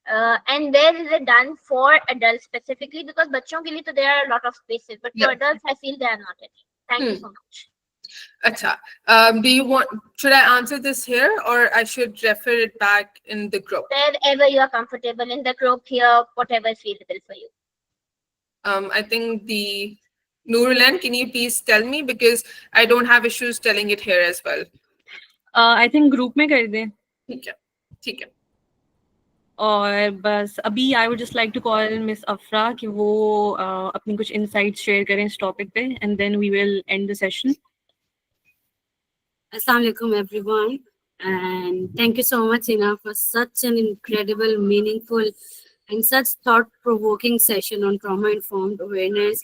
and where is it done for adults specifically, because बच्चों के लिए तो there are a lot of spaces, but for adults I feel there are not any. Thank you so much. Acha. Should I answer this here, or I should refer it back in the group? Wherever you are comfortable, in the group, here, whatever is feasible for you. I think the Nurulan, can you please tell me, because I don't have issues telling it here as well. I think group में कर दें. ठीक है. और बस अभी I would just like to call Miss Afra कि वो अपनी कुछ insights share करें इस topic पे, and then we will end the session. Assalamu alaikum everyone, and thank you so much Hina for such an incredible, meaningful and such thought-provoking session on trauma-informed awareness.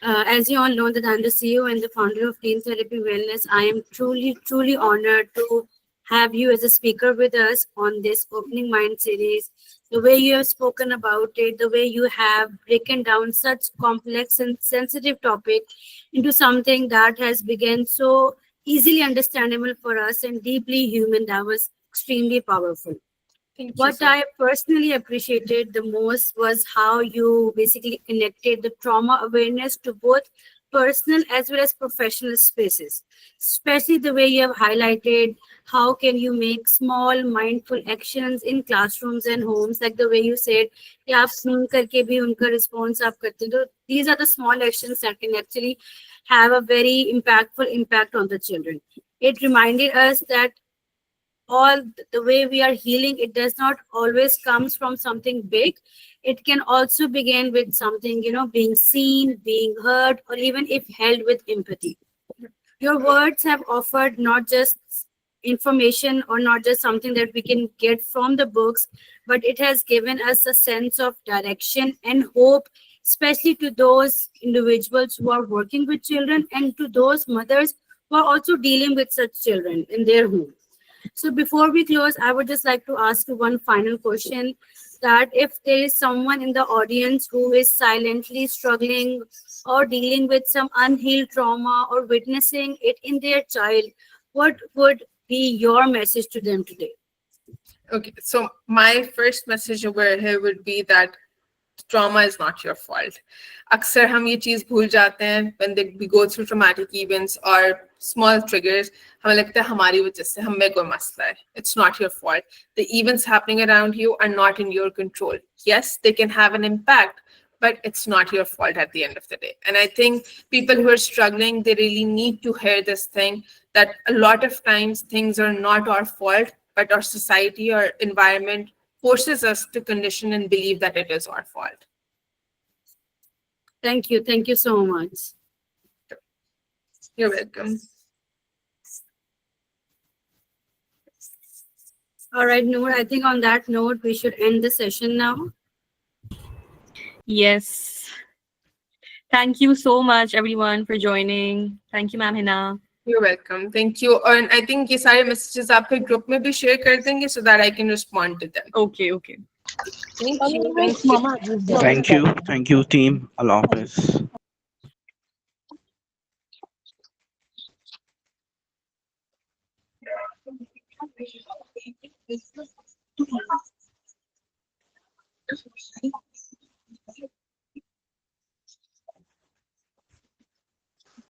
As you all know that I'm the CEO and the founder of Teen Therapy Wellness. I am truly honored to have you as a speaker with us on this Opening Mind series. The way you have spoken about it, the way you have broken down such complex and sensitive topic into something that has begun so easily understandable for us and deeply human, that was extremely powerful. What I personally appreciated the most was how you basically connected the trauma awareness to both personal as well as professional spaces, especially the way you have highlighted how can you make small mindful actions in classrooms and homes, like the way you said कि आप सुन करके भी उनका response आप करते हैं. These are the small actions that can actually have a very impactful impact on the children. It reminded us that all the way we are healing, it does not always comes from something big. It can also begin with something, being seen, being heard, or even if held with empathy. Your words have offered not just information or not just something that we can get from the books, but it has given us a sense of direction and hope, especially to those individuals who are working with children and to those mothers who are also dealing with such children in their home. So before we close, I would just like to ask you one final question, that if there is someone in the audience who is silently struggling or dealing with some unhealed trauma or witnessing it in their child, what would be your message to them today? Okay, so my first message over here would be that trauma is not your fault. अक्सर हम ये चीज भूल जाते हैं when we go through traumatic events or small triggers. हमें लगता है हमारी वजह से हमें कोई मसला है. It's not your fault. The events happening around you are not in your control. Yes, they can have an impact but it's not your fault at the end of the day. And I think people who are struggling, they really need to hear this thing, that a lot of times things are not our fault, but our society or environment forces us to condition and believe that it is our fault. Thank you. Thank you so much. You're welcome. All right, Noor, I think on that note, we should end the session now. Yes. Thank you so much, everyone, for joining. Thank you, Ma'am Hina. You're welcome. Thank you. And I think ये सारे messages आपके group में भी share कर देंगे so that I can respond to them. Okay, okay. Thank you. Thank you. Thank you. Thank you, team. Allah Hafiz. Thank you.